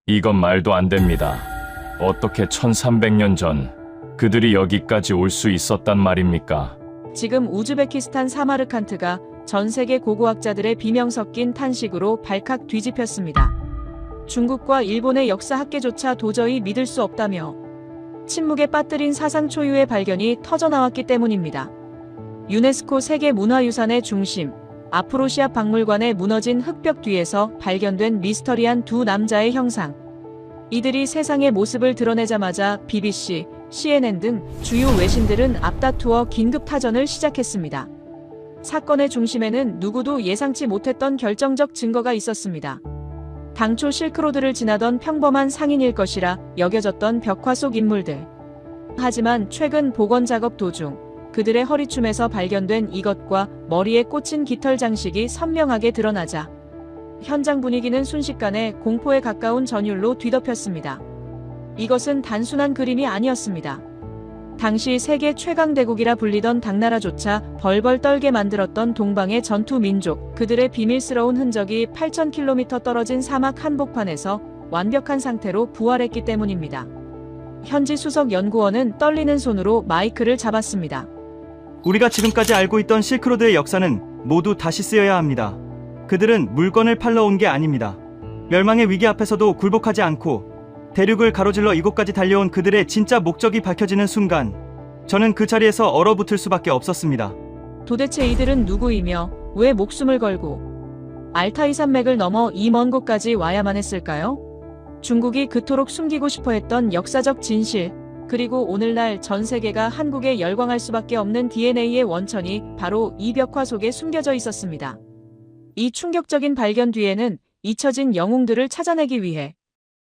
이건 말도 안 됩니다. 어떻게 1300년 전 그들이 여기까지 올 수 있었단 말입니까? 지금 우즈베키스탄 사마르칸트가 전 세계 고고학자들의 비명 섞인 탄식으로 발칵 뒤집혔습니다. 중국과 일본의 역사 학계조차 도저히 믿을 수 없다며 침묵에 빠뜨린 사상 초유의 발견이 터져나왔기 때문입니다. 유네스코 세계문화유산의 중심, 아프로시아 박물관의 무너진 흙벽 뒤에서 발견된 미스터리한 두 남자의 형상. 이들이 세상의 모습을 드러내자마자 BBC, CNN 등 주요 외신들은 앞다투어 긴급 타전을 시작했습니다. 사건의 중심에는 누구도 예상치 못했던 결정적 증거가 있었습니다. 당초 실크로드를 지나던 평범한 상인일 것이라 여겨졌던 벽화 속 인물들. 하지만 최근 복원 작업 도중 그들의 허리춤에서 발견된 이것과 머리에 꽂힌 깃털 장식이 선명하게 드러나자 현장 분위기는 순식간에 공포에 가까운 전율로 뒤덮였습니다. 이것은 단순한 그림이 아니었습니다. 당시 세계 최강대국이라 불리던 당나라조차 벌벌 떨게 만들었던 동방의 전투 민족, 그들의 비밀스러운 흔적이 8,000km 떨어진 사막 한복판에서 완벽한 상태로 부활했기 때문입니다. 현지 수석 연구원은 떨리는 손으로 마이크를 잡았습니다. 우리가 지금까지 알고 있던 실크로드의 역사는 모두 다시 쓰여야 합니다. 그들은 물건을 팔러 온 게 아닙니다. 멸망의 위기 앞에서도 굴복하지 않고 대륙을 가로질러 이곳까지 달려온 그들의 진짜 목적이 밝혀지는 순간 저는 그 자리에서 얼어붙을 수밖에 없었습니다. 도대체 이들은 누구이며 왜 목숨을 걸고 알타이 산맥을 넘어 이 먼 곳까지 와야만 했을까요? 중국이 그토록 숨기고 싶어 했던 역사적 진실, 그리고 오늘날 전 세계가 한국에 열광할 수밖에 없는 DNA의 원천이 바로 이 벽화 속에 숨겨져 있었습니다. 이 충격적인 발견 뒤에는 잊혀진 영웅들을 찾아내기 위해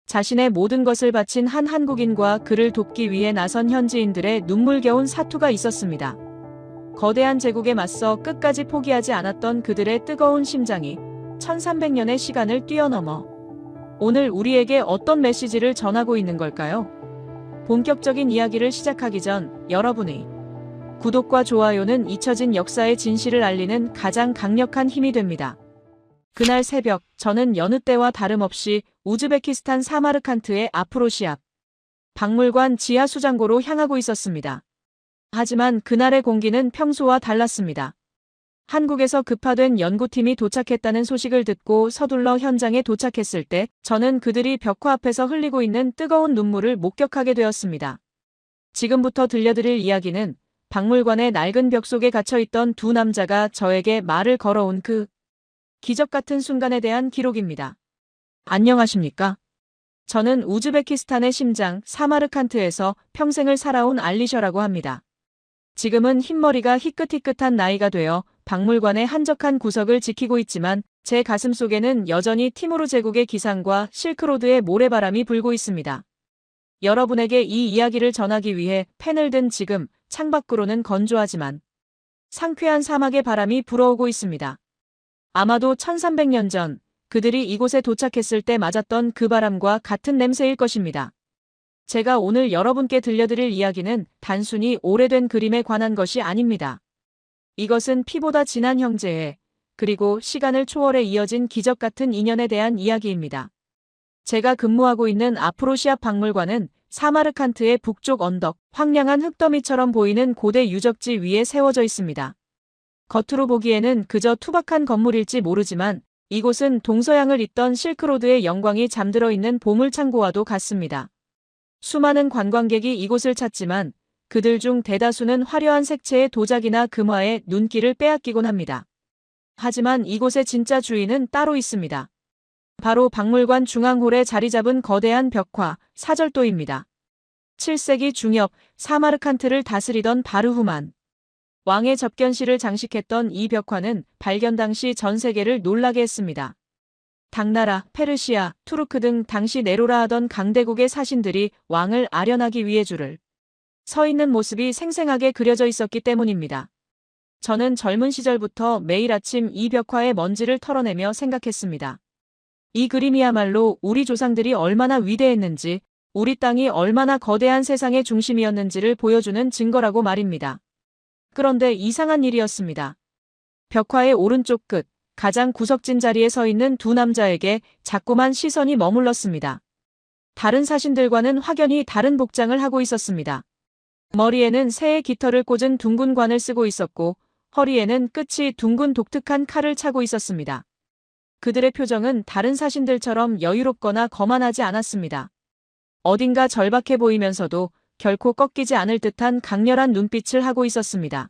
자신의 모든 것을 바친 한 한국인과 그를 돕기 위해 나선 현지인들의 눈물겨운 사투가 있었습니다. 거대한 제국에 맞서 끝까지 포기하지 않았던 그들의 뜨거운 심장이 1300년의 시간을 뛰어넘어 오늘 우리에게 어떤 메시지를 전하고 있는 걸까요? 본격적인 이야기를 시작하기 전 여러분의 구독과 좋아요는 잊혀진 역사의 진실을 알리는 가장 강력한 힘이 됩니다. 그날 새벽, 저는 여느 때와 다름없이 우즈베키스탄 사마르칸트의 아프로시아 박물관 지하 수장고로 향하고 있었습니다. 하지만 그날의 공기는 평소와 달랐습니다. 한국에서 급파된 연구팀이 도착했다는 소식을 듣고 서둘러 현장에 도착했을 때 저는 그들이 벽화 앞에서 흘리고 있는 뜨거운 눈물을 목격하게 되었습니다. 지금부터 들려드릴 이야기는 박물관의 낡은 벽 속에 갇혀있던 두 남자가 저에게 말을 걸어온 그 기적 같은 순간에 대한 기록입니다. 안녕하십니까? 저는 우즈베키스탄의 심장 사마르칸트에서 평생을 살아온 알리셔라고 합니다. 지금은 흰머리가 희끗희끗한 나이가 되어 박물관의 한적한 구석을 지키고 있지만 제 가슴 속에는 여전히 티무르 제국의 기상과 실크로드의 모래바람이 불고 있습니다. 여러분에게 이 이야기를 전하기 위해 펜을 든 지금 창밖으로는 건조하지만 상쾌한 사막의 바람이 불어오고 있습니다. 아마도 1300년 전 그들이 이곳에 도착했을 때 맞았던 그 바람과 같은 냄새일 것입니다. 제가 오늘 여러분께 들려드릴 이야기는 단순히 오래된 그림에 관한 것이 아닙니다. 이것은 피보다 진한 형제애, 그리고 시간을 초월해 이어진 기적 같은 인연에 대한 이야기입니다. 제가 근무하고 있는 아프로시아 박물관은 사마르칸트의 북쪽 언덕, 황량한 흙더미처럼 보이는 고대 유적지 위에 세워져 있습니다. 겉으로 보기에는 그저 투박한 건물일지 모르지만 이곳은 동서양을 잇던 실크로드의 영광이 잠들어 있는 보물창고와도 같습니다. 수많은 관광객이 이곳을 찾지만 그들 중 대다수는 화려한 색채의 도자기나 금화에 눈길을 빼앗기곤 합니다. 하지만 이곳의 진짜 주인은 따로 있습니다. 바로 박물관 중앙홀에 자리 잡은 거대한 벽화, 사절도입니다. 7세기 중엽 사마르칸트를 다스리던 바르후만 왕의 접견실을 장식했던 이 벽화는 발견 당시 전 세계를 놀라게 했습니다. 당나라, 페르시아, 투르크 등 당시 네로라 하던 강대국의 사신들이 왕을 아련하기 위해 줄을 서 있는 모습이 생생하게 그려져 있었기 때문입니다. 저는 젊은 시절부터 매일 아침 이 벽화의 먼지를 털어내며 생각했습니다. 이 그림이야말로 우리 조상들이 얼마나 위대했는지, 우리 땅이 얼마나 거대한 세상의 중심이었는지를 보여주는 증거라고 말입니다. 그런데 이상한 일이었습니다. 벽화의 오른쪽 끝, 가장 구석진 자리에 서 있는 두 남자에게 자꾸만 시선이 머물렀습니다. 다른 사신들과는 확연히 다른 복장을 하고 있었습니다. 머리에는 새의 깃털을 꽂은 둥근 관을 쓰고 있었고 허리에는 끝이 둥근 독특한 칼을 차고 있었습니다. 그들의 표정은 다른 사신들처럼 여유롭거나 거만하지 않았습니다. 어딘가 절박해 보이면서도 결코 꺾이지 않을 듯한 강렬한 눈빛을 하고 있었습니다.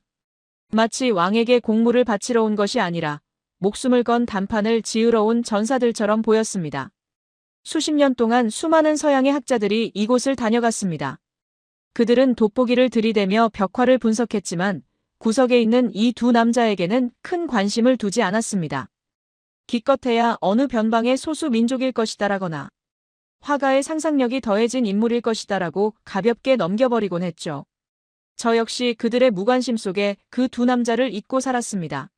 마치 왕에게 공물을 바치러 온 것이 아니라 목숨을 건 단판을 지으러 온 전사들처럼 보였습니다. 수십 년 동안 수많은 서양의 학자들이 이곳을 다녀갔습니다. 그들은 돋보기를 들이대며 벽화를 분석했지만 구석에 있는 이 두 남자에게는 큰 관심을 두지 않았습니다. 기껏해야 어느 변방의 소수 민족일 것이다라거나 화가의 상상력이 더해진 인물일 것이다라고 가볍게 넘겨버리곤 했죠. 저 역시 그들의 무관심 속에 그 두 남자를 잊고 살았습니다.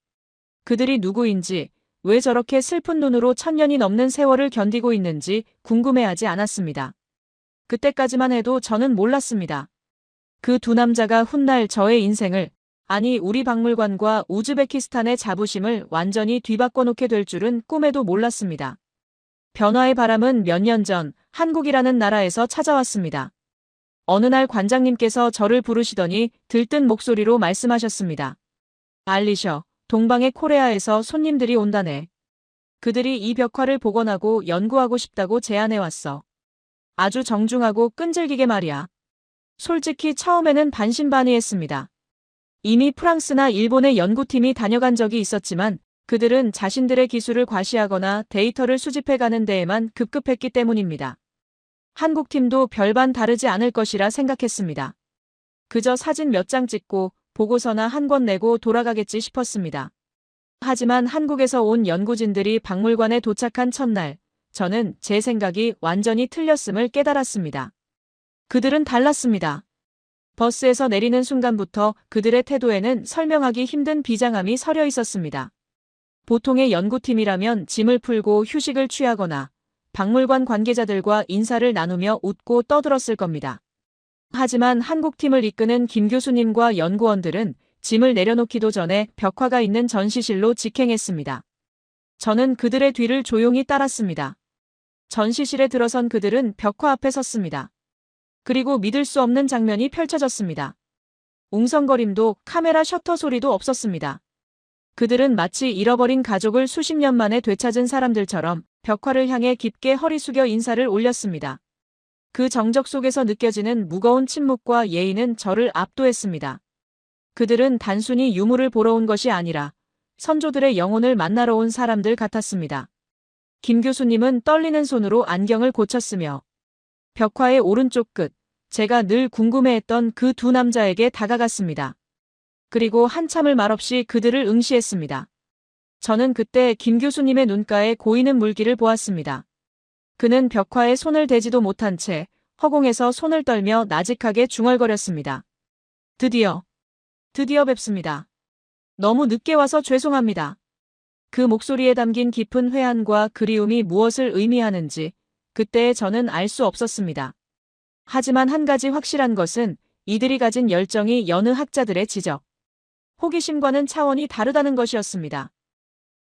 그들이 누구인지, 왜 저렇게 슬픈 눈으로 1000년이 넘는 세월을 견디고 있는지 궁금해하지 않았습니다. 그때까지만 해도 저는 몰랐습니다. 그 두 남자가 훗날 저의 인생을, 아니 우리 박물관과 우즈베키스탄의 자부심을 완전히 뒤바꿔 놓게 될 줄은 꿈에도 몰랐습니다. 변화의 바람은 몇 년 전 한국이라는 나라에서 찾아왔습니다. 어느 날 관장님께서 저를 부르시더니 들뜬 목소리로 말씀하셨습니다. 알리셔, 동방의 코레아에서 손님들이 온다네. 그들이 이 벽화를 복원하고 연구하고 싶다고 제안해왔어. 아주 정중하고 끈질기게 말이야. 솔직히 처음에는 반신반의했습니다. 이미 프랑스나 일본의 연구팀이 다녀간 적이 있었지만 그들은 자신들의 기술을 과시하거나 데이터를 수집해가는 데에만 급급했기 때문입니다. 한국팀도 별반 다르지 않을 것이라 생각했습니다. 그저 사진 몇 장 찍고 보고서나 한 권 내고 돌아가겠지 싶었습니다. 하지만 한국에서 온 연구진들이 박물관에 도착한 첫날, 저는 제 생각이 완전히 틀렸음을 깨달았습니다. 그들은 달랐습니다. 버스에서 내리는 순간부터 그들의 태도에는 설명하기 힘든 비장함이 서려 있었습니다. 보통의 연구팀이라면 짐을 풀고 휴식을 취하거나 박물관 관계자들과 인사를 나누며 웃고 떠들었을 겁니다. 하지만 한국팀을 이끄는 김 교수님과 연구원들은 짐을 내려놓기도 전에 벽화가 있는 전시실로 직행했습니다. 저는 그들의 뒤를 조용히 따랐습니다. 전시실에 들어선 그들은 벽화 앞에 섰습니다. 그리고 믿을 수 없는 장면이 펼쳐졌습니다. 웅성거림도 카메라 셔터 소리도 없었습니다. 그들은 마치 잃어버린 가족을 수십 년 만에 되찾은 사람들처럼 벽화를 향해 깊게 허리 숙여 인사를 올렸습니다. 그 정적 속에서 느껴지는 무거운 침묵과 예의는 저를 압도했습니다. 그들은 단순히 유물을 보러 온 것이 아니라 선조들의 영혼을 만나러 온 사람들 같았습니다. 김 교수님은 떨리는 손으로 안경을 고쳤으며 벽화의 오른쪽 끝, 제가 늘 궁금해했던 그 두 남자에게 다가갔습니다. 그리고 한참을 말없이 그들을 응시했습니다. 저는 그때 김 교수님의 눈가에 고이는 물기를 보았습니다. 그는 벽화에 손을 대지도 못한 채 허공에서 손을 떨며 나직하게 중얼거렸습니다. 드디어 뵙습니다. 너무 늦게 와서 죄송합니다. 그 목소리에 담긴 깊은 회한과 그리움이 무엇을 의미하는지 그때 저는 알 수 없었습니다. 하지만 한 가지 확실한 것은 이들이 가진 열정이 여느 학자들의 지적, 호기심과는 차원이 다르다는 것이었습니다.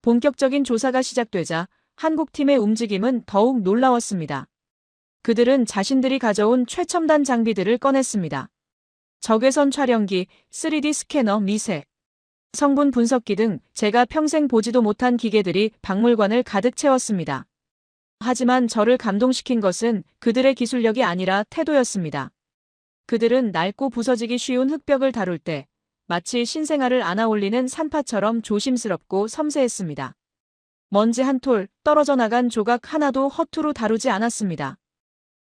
본격적인 조사가 시작되자 한국팀의 움직임은 더욱 놀라웠습니다. 그들은 자신들이 가져온 최첨단 장비들을 꺼냈습니다. 적외선 촬영기, 3D 스캐너, 미세 성분 분석기 등 제가 평생 보지도 못한 기계들이 박물관을 가득 채웠습니다. 하지만 저를 감동시킨 것은 그들의 기술력이 아니라 태도였습니다. 그들은 낡고 부서지기 쉬운 흙벽을 다룰 때 마치 신생아를 안아올리는 산파처럼 조심스럽고 섬세했습니다. 먼지 한 톨, 떨어져 나간 조각 하나도 허투루 다루지 않았습니다.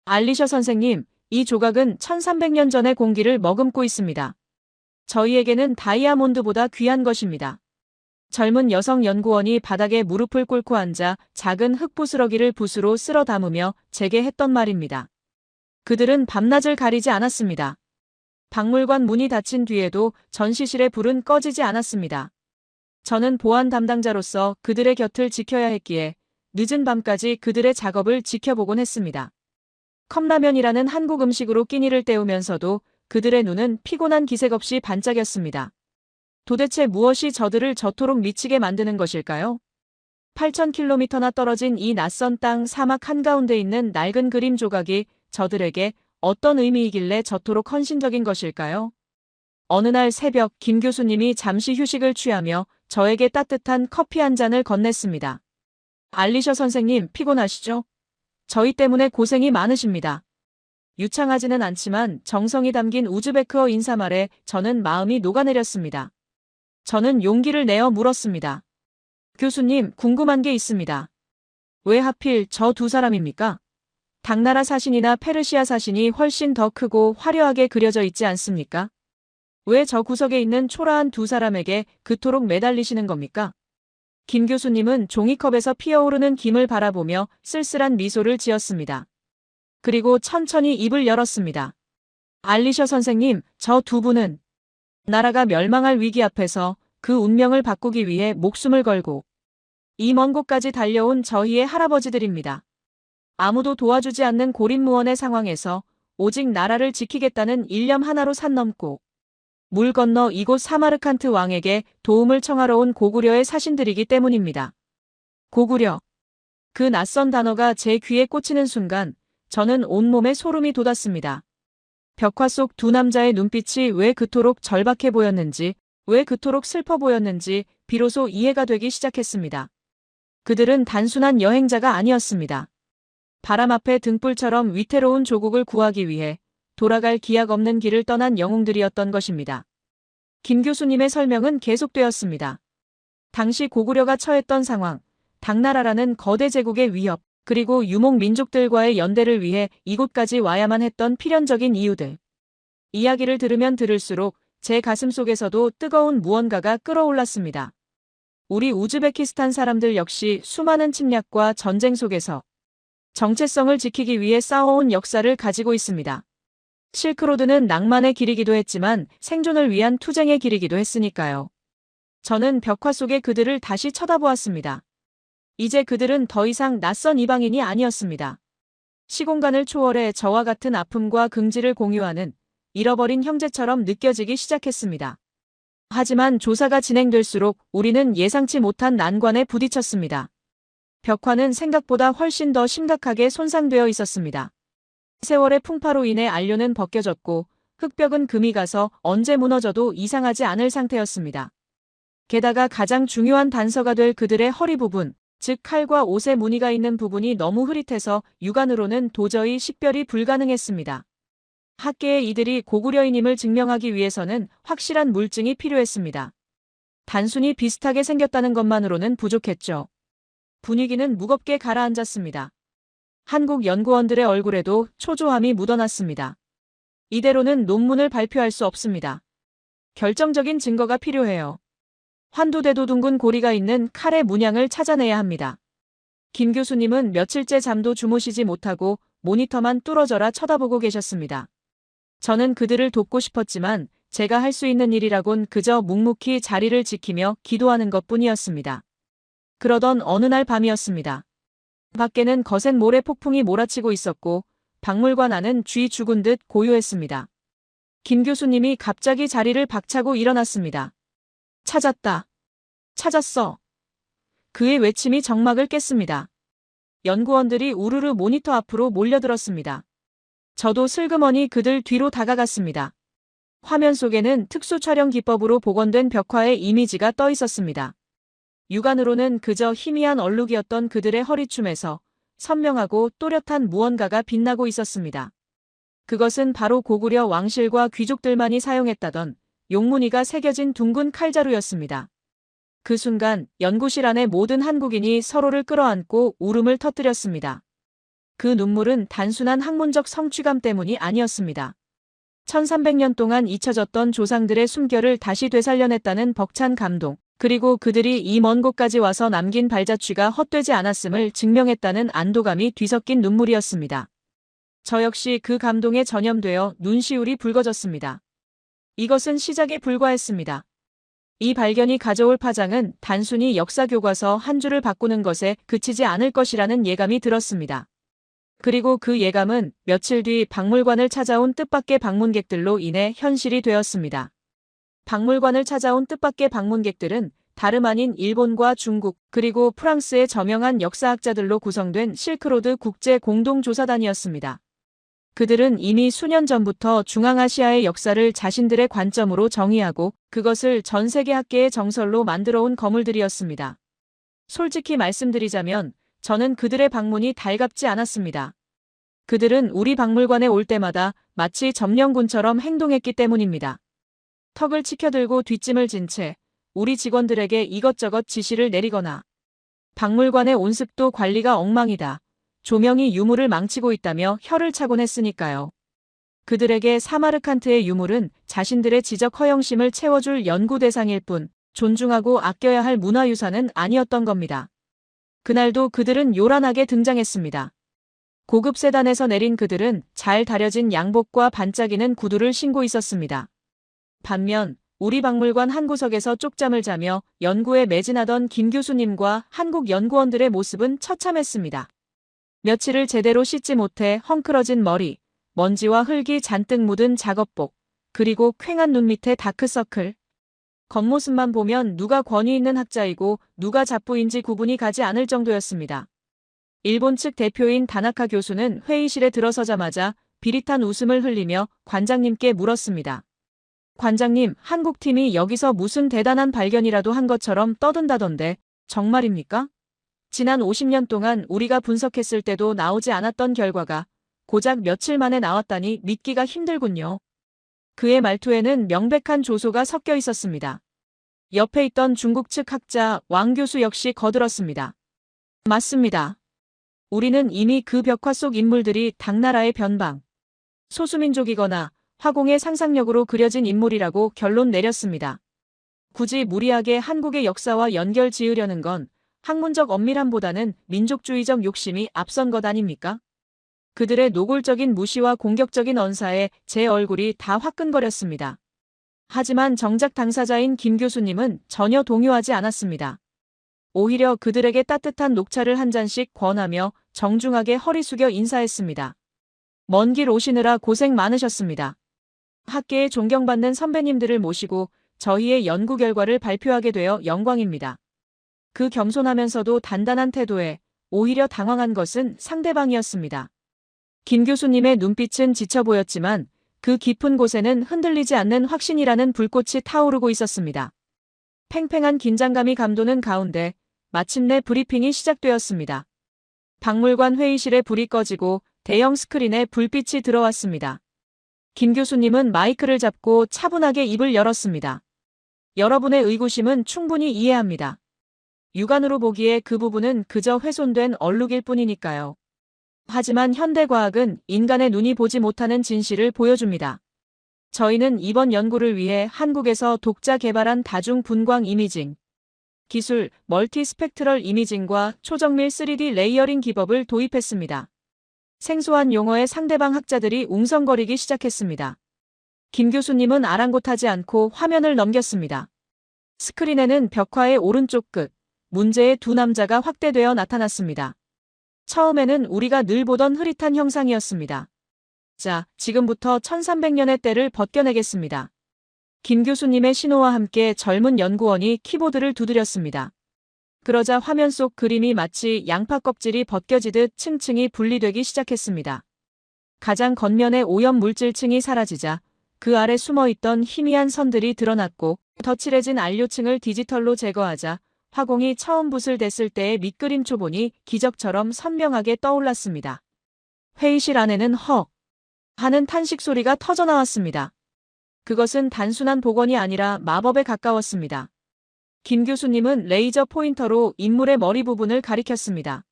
알리셔 선생님, 이 조각은 1300년 전의 공기를 머금고 있습니다. 저희에게는 다이아몬드보다 귀한 것입니다. 젊은 여성 연구원이 바닥에 무릎을 꿇고 앉아 작은 흙부스러기를 붓으로 쓸어 담으며 제게 했던 말입니다. 그들은 밤낮을 가리지 않았습니다. 박물관 문이 닫힌 뒤에도 전시실의 불은 꺼지지 않았습니다. 저는 보안 담당자로서 그들의 곁을 지켜야 했기에 늦은 밤까지 그들의 작업을 지켜보곤 했습니다. 컵라면이라는 한국 음식으로 끼니를 때우면서도 그들의 눈은 피곤한 기색 없이 반짝였습니다. 도대체 무엇이 저들을 저토록 미치게 만드는 것일까요? 8,000km나 떨어진 이 낯선 땅 사막 한가운데 있는 낡은 그림 조각이 저들에게 어떤 의미이길래 저토록 헌신적인 것일까요? 어느 날 새벽 김 교수님이 잠시 휴식을 취하며 저에게 따뜻한 커피 한 잔을 건넸습니다. 알리셔 선생님, 피곤하시죠? 저희 때문에 고생이 많으십니다. 유창하지는 않지만 정성이 담긴 우즈베크어 인사말에 저는 마음이 녹아내렸습니다. 저는 용기를 내어 물었습니다. 교수님, 궁금한 게 있습니다. 왜 하필 저 두 사람입니까? 당나라 사신이나 페르시아 사신이 훨씬 더 크고 화려하게 그려져 있지 않습니까? 왜 저 구석에 있는 초라한 두 사람에게 그토록 매달리시는 겁니까? 김 교수님은 종이컵에서 피어오르는 김을 바라보며 쓸쓸한 미소를 지었습니다. 그리고 천천히 입을 열었습니다. 알리셔 선생님, 저 두 분은 나라가 멸망할 위기 앞에서 그 운명을 바꾸기 위해 목숨을 걸고 이 먼 곳까지 달려온 저희의 할아버지들입니다. 아무도 도와주지 않는 고립무원의 상황에서 오직 나라를 지키겠다는 일념 하나로 산 넘고 물 건너 이곳 사마르칸트 왕에게 도움을 청하러 온 고구려의 사신들이기 때문입니다. 고구려. 그 낯선 단어가 제 귀에 꽂히는 순간 저는 온몸에 소름이 돋았습니다. 벽화 속 두 남자의 눈빛이 왜 그토록 절박해 보였는지, 왜 그토록 슬퍼 보였는지 비로소 이해가 되기 시작했습니다. 그들은 단순한 여행자가 아니었습니다. 바람 앞에 등불처럼 위태로운 조국을 구하기 위해 돌아갈 기약 없는 길을 떠난 영웅들이었던 것입니다. 김 교수님의 설명은 계속되었습니다. 당시 고구려가 처했던 상황, 당나라라는 거대 제국의 위협, 그리고 유목 민족들과의 연대를 위해 이곳까지 와야만 했던 필연적인 이유들. 이야기를 들으면 들을수록 제 가슴 속에서도 뜨거운 무언가가 끓어올랐습니다. 우리 우즈베키스탄 사람들 역시 수많은 침략과 전쟁 속에서 정체성을 지키기 위해 싸워온 역사를 가지고 있습니다. 실크로드는 낭만의 길이기도 했지만 생존을 위한 투쟁의 길이기도 했으니까요. 저는 벽화 속의 그들을 다시 쳐다보았습니다. 이제 그들은 더 이상 낯선 이방인이 아니었습니다. 시공간을 초월해 저와 같은 아픔과 긍지를 공유하는 잃어버린 형제처럼 느껴지기 시작했습니다. 하지만 조사가 진행될수록 우리는 예상치 못한 난관에 부딪혔습니다. 벽화는 생각보다 훨씬 더 심각하게 손상되어 있었습니다. 세월의 풍파로 인해 안료는 벗겨졌고 흙벽은 금이 가서 언제 무너져도 이상하지 않을 상태였습니다. 게다가 가장 중요한 단서가 될 그들의 허리 부분, 즉 칼과 옷의 무늬가 있는 부분이 너무 흐릿해서 육안으로는 도저히 식별이 불가능했습니다. 학계의 이들이 고구려인임을 증명하기 위해서는 확실한 물증이 필요했습니다. 단순히 비슷하게 생겼다는 것만으로는 부족했죠. 분위기는 무겁게 가라앉았습니다. 한국 연구원들의 얼굴에도 초조함이 묻어났습니다. 이대로는 논문을 발표할 수 없습니다. 결정적인 증거가 필요해요. 환두대도 둥근 고리가 있는 칼의 문양을 찾아내야 합니다. 김 교수님은 며칠째 잠도 주무시지 못하고 모니터만 뚫어져라 쳐다보고 계셨습니다. 저는 그들을 돕고 싶었지만 제가 할 수 있는 일이라곤 그저 묵묵히 자리를 지키며 기도하는 것뿐이었습니다. 그러던 어느 날 밤이었습니다. 밖에는 거센 모래 폭풍이 몰아치고 있었고 박물관 안은 쥐 죽은 듯 고요했습니다. 김 교수님이 갑자기 자리를 박차고 일어났습니다. 찾았다. 찾았어. 그의 외침이 정막을 깼습니다. 연구원들이 우르르 모니터 앞으로 몰려들었습니다. 저도 슬그머니 그들 뒤로 다가갔습니다. 화면 속에는 특수 촬영 기법으로 복원된 벽화의 이미지가 떠 있었습니다. 육안으로는 그저 희미한 얼룩이었던 그들의 허리춤에서 선명하고 또렷한 무언가가 빛나고 있었습니다. 그것은 바로 고구려 왕실과 귀족들만이 사용했다던 용무늬가 새겨진 둥근 칼자루였습니다. 그 순간 연구실 안의 모든 한국인이 서로를 끌어안고 울음을 터뜨렸습니다. 그 눈물은 단순한 학문적 성취감 때문이 아니었습니다. 1300년 동안 잊혀졌던 조상들의 숨결을 다시 되살려냈다는 벅찬 감동, 그리고 그들이 이 먼 곳까지 와서 남긴 발자취가 헛되지 않았음을 증명했다는 안도감이 뒤섞인 눈물이었습니다. 저 역시 그 감동에 전염되어 눈시울이 붉어졌습니다. 이것은 시작에 불과했습니다. 이 발견이 가져올 파장은 단순히 역사 교과서 한 줄을 바꾸는 것에 그치지 않을 것이라는 예감이 들었습니다. 그리고 그 예감은 며칠 뒤 박물관을 찾아온 뜻밖의 방문객들로 인해 현실이 되었습니다. 박물관을 찾아온 뜻밖의 방문객들은 다름 아닌 일본과 중국 그리고 프랑스의 저명한 역사학자들로 구성된 실크로드 국제 공동조사단이었습니다. 그들은 이미 수년 전부터 중앙아시아의 역사를 자신들의 관점으로 정의하고 그것을 전 세계 학계의 정설로 만들어온 거물들이었습니다. 솔직히 말씀드리자면 저는 그들의 방문이 달갑지 않았습니다. 그들은 우리 박물관에 올 때마다 마치 점령군처럼 행동했기 때문입니다. 턱을 치켜들고 뒷짐을 진 채 우리 직원들에게 이것저것 지시를 내리거나 박물관의 온습도 관리가 엉망이다. 조명이 유물을 망치고 있다며 혀를 차곤 했으니까요. 그들에게 사마르칸트의 유물은 자신들의 지적 허영심을 채워줄 연구 대상일 뿐 존중하고 아껴야 할 문화유산은 아니었던 겁니다. 그날도 그들은 요란하게 등장했습니다. 고급 세단에서 내린 그들은 잘 다려진 양복과 반짝이는 구두를 신고 있었습니다. 반면 우리 박물관 한 구석에서 쪽잠을 자며 연구에 매진하던 김 교수님과 한국 연구원들의 모습은 처참했습니다. 며칠을 제대로 씻지 못해 헝클어진 머리, 먼지와 흙이 잔뜩 묻은 작업복, 그리고 퀭한 눈 밑에 다크서클. 겉모습만 보면 누가 권위 있는 학자이고 누가 잡부인지 구분이 가지 않을 정도였습니다. 일본 측 대표인 다나카 교수는 회의실에 들어서자마자 비릿한 웃음을 흘리며 관장님께 물었습니다. 관장님, 한국팀이 여기서 무슨 대단한 발견이라도 한 것처럼 떠든다던데 정말입니까? 지난 50년 동안 우리가 분석했을 때도 나오지 않았던 결과가 고작 며칠 만에 나왔다니 믿기가 힘들군요. 그의 말투에는 명백한 조소가 섞여 있었습니다. 옆에 있던 중국 측 학자 왕 교수 역시 거들었습니다. 맞습니다. 우리는 이미 그 벽화 속 인물들이 당나라의 변방, 소수민족이거나 화공의 상상력으로 그려진 인물이라고 결론 내렸습니다. 굳이 무리하게 한국의 역사와 연결 지으려는 건 학문적 엄밀함보다는 민족주의적 욕심이 앞선 것 아닙니까? 그들의 노골적인 무시와 공격적인 언사에 제 얼굴이 다 화끈거렸습니다. 하지만 정작 당사자인 김 교수님은 전혀 동요하지 않았습니다. 오히려 그들에게 따뜻한 녹차를 한 잔씩 권하며 정중하게 허리 숙여 인사했습니다. 먼 길 오시느라 고생 많으셨습니다. 학계에 존경받는 선배님들을 모시고 저희의 연구 결과를 발표하게 되어 영광입니다. 그 겸손하면서도 단단한 태도에 오히려 당황한 것은 상대방이었습니다. 김 교수님의 눈빛은 지쳐 보였지만 그 깊은 곳에는 흔들리지 않는 확신이라는 불꽃이 타오르고 있었습니다. 팽팽한 긴장감이 감도는 가운데 마침내 브리핑이 시작되었습니다. 박물관 회의실에 불이 꺼지고 대형 스크린에 불빛이 들어왔습니다. 김 교수님은 마이크를 잡고 차분하게 입을 열었습니다. 여러분의 의구심은 충분히 이해합니다. 육안으로 보기에 그 부분은 그저 훼손된 얼룩일 뿐이니까요. 하지만 현대과학은 인간의 눈이 보지 못하는 진실을 보여줍니다. 저희는 이번 연구를 위해 한국에서 독자 개발한 다중 분광 이미징 기술 멀티 스펙트럴 이미징과 초정밀 3D 레이어링 기법을 도입했습니다. 생소한 용어에 상대방 학자들이 웅성거리기 시작했습니다. 김 교수님은 아랑곳하지 않고 화면을 넘겼습니다. 스크린에는 벽화의 오른쪽 끝, 문제의 두 남자가 확대되어 나타났습니다. 처음에는 우리가 늘 보던 흐릿한 형상이었습니다. 자, 지금부터 1300년의 때를 벗겨내겠습니다. 김 교수님의 신호와 함께 젊은 연구원이 키보드를 두드렸습니다. 그러자 화면 속 그림이 마치 양파 껍질이 벗겨지듯 층층이 분리되기 시작했습니다. 가장 겉면의 오염 물질층이 사라지자 그 아래 숨어있던 희미한 선들이 드러났고 더 칠해진 안료층을 디지털로 제거하자 화공이 처음 붓을 댔을 때의 밑그림 초본이 기적처럼 선명하게 떠올랐습니다. 회의실 안에는 헉 하는 탄식 소리가 터져나왔습니다. 그것은 단순한 복원이 아니라 마법에 가까웠습니다. 김 교수님은 레이저 포인터로 인물의 머리 부분을 가리켰습니다.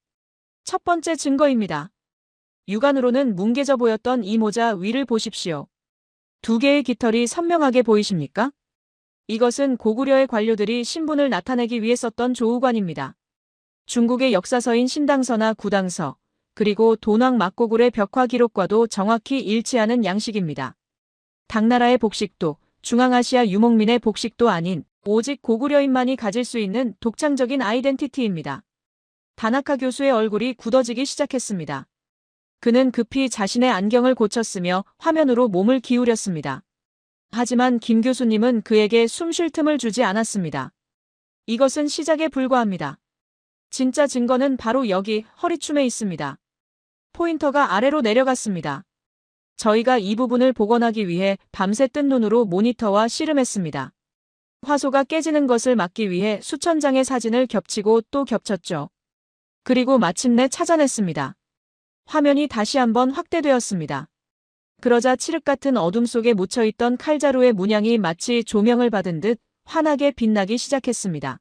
첫 번째 증거입니다. 육안으로는 뭉개져 보였던 이 모자 위를 보십시오. 두 개의 깃털이 선명하게 보이십니까? 이것은 고구려의 관료들이 신분을 나타내기 위해 썼던 조우관입니다. 중국의 역사서인 신당서나 구당서, 그리고 도낭 막고굴의 벽화 기록과도 정확히 일치하는 양식입니다. 당나라의 복식도, 중앙아시아 유목민의 복식도 아닌 오직 고구려인만이 가질 수 있는 독창적인 아이덴티티입니다. 다나카 교수의 얼굴이 굳어지기 시작했습니다. 그는 급히 자신의 안경을 고쳤으며 화면으로 몸을 기울였습니다. 하지만 김 교수님은 그에게 숨 쉴 틈을 주지 않았습니다. 이것은 시작에 불과합니다. 진짜 증거는 바로 여기 허리춤에 있습니다. 포인터가 아래로 내려갔습니다. 저희가 이 부분을 복원하기 위해 밤새 뜬 눈으로 모니터와 씨름했습니다. 화소가 깨지는 것을 막기 위해 수천 장의 사진을 겹치고 또 겹쳤죠. 그리고 마침내 찾아냈습니다. 화면이 다시 한번 확대되었습니다. 그러자 칠흑 같은 어둠 속에 묻혀있던 칼자루의 문양이 마치 조명을 받은 듯 환하게 빛나기 시작했습니다.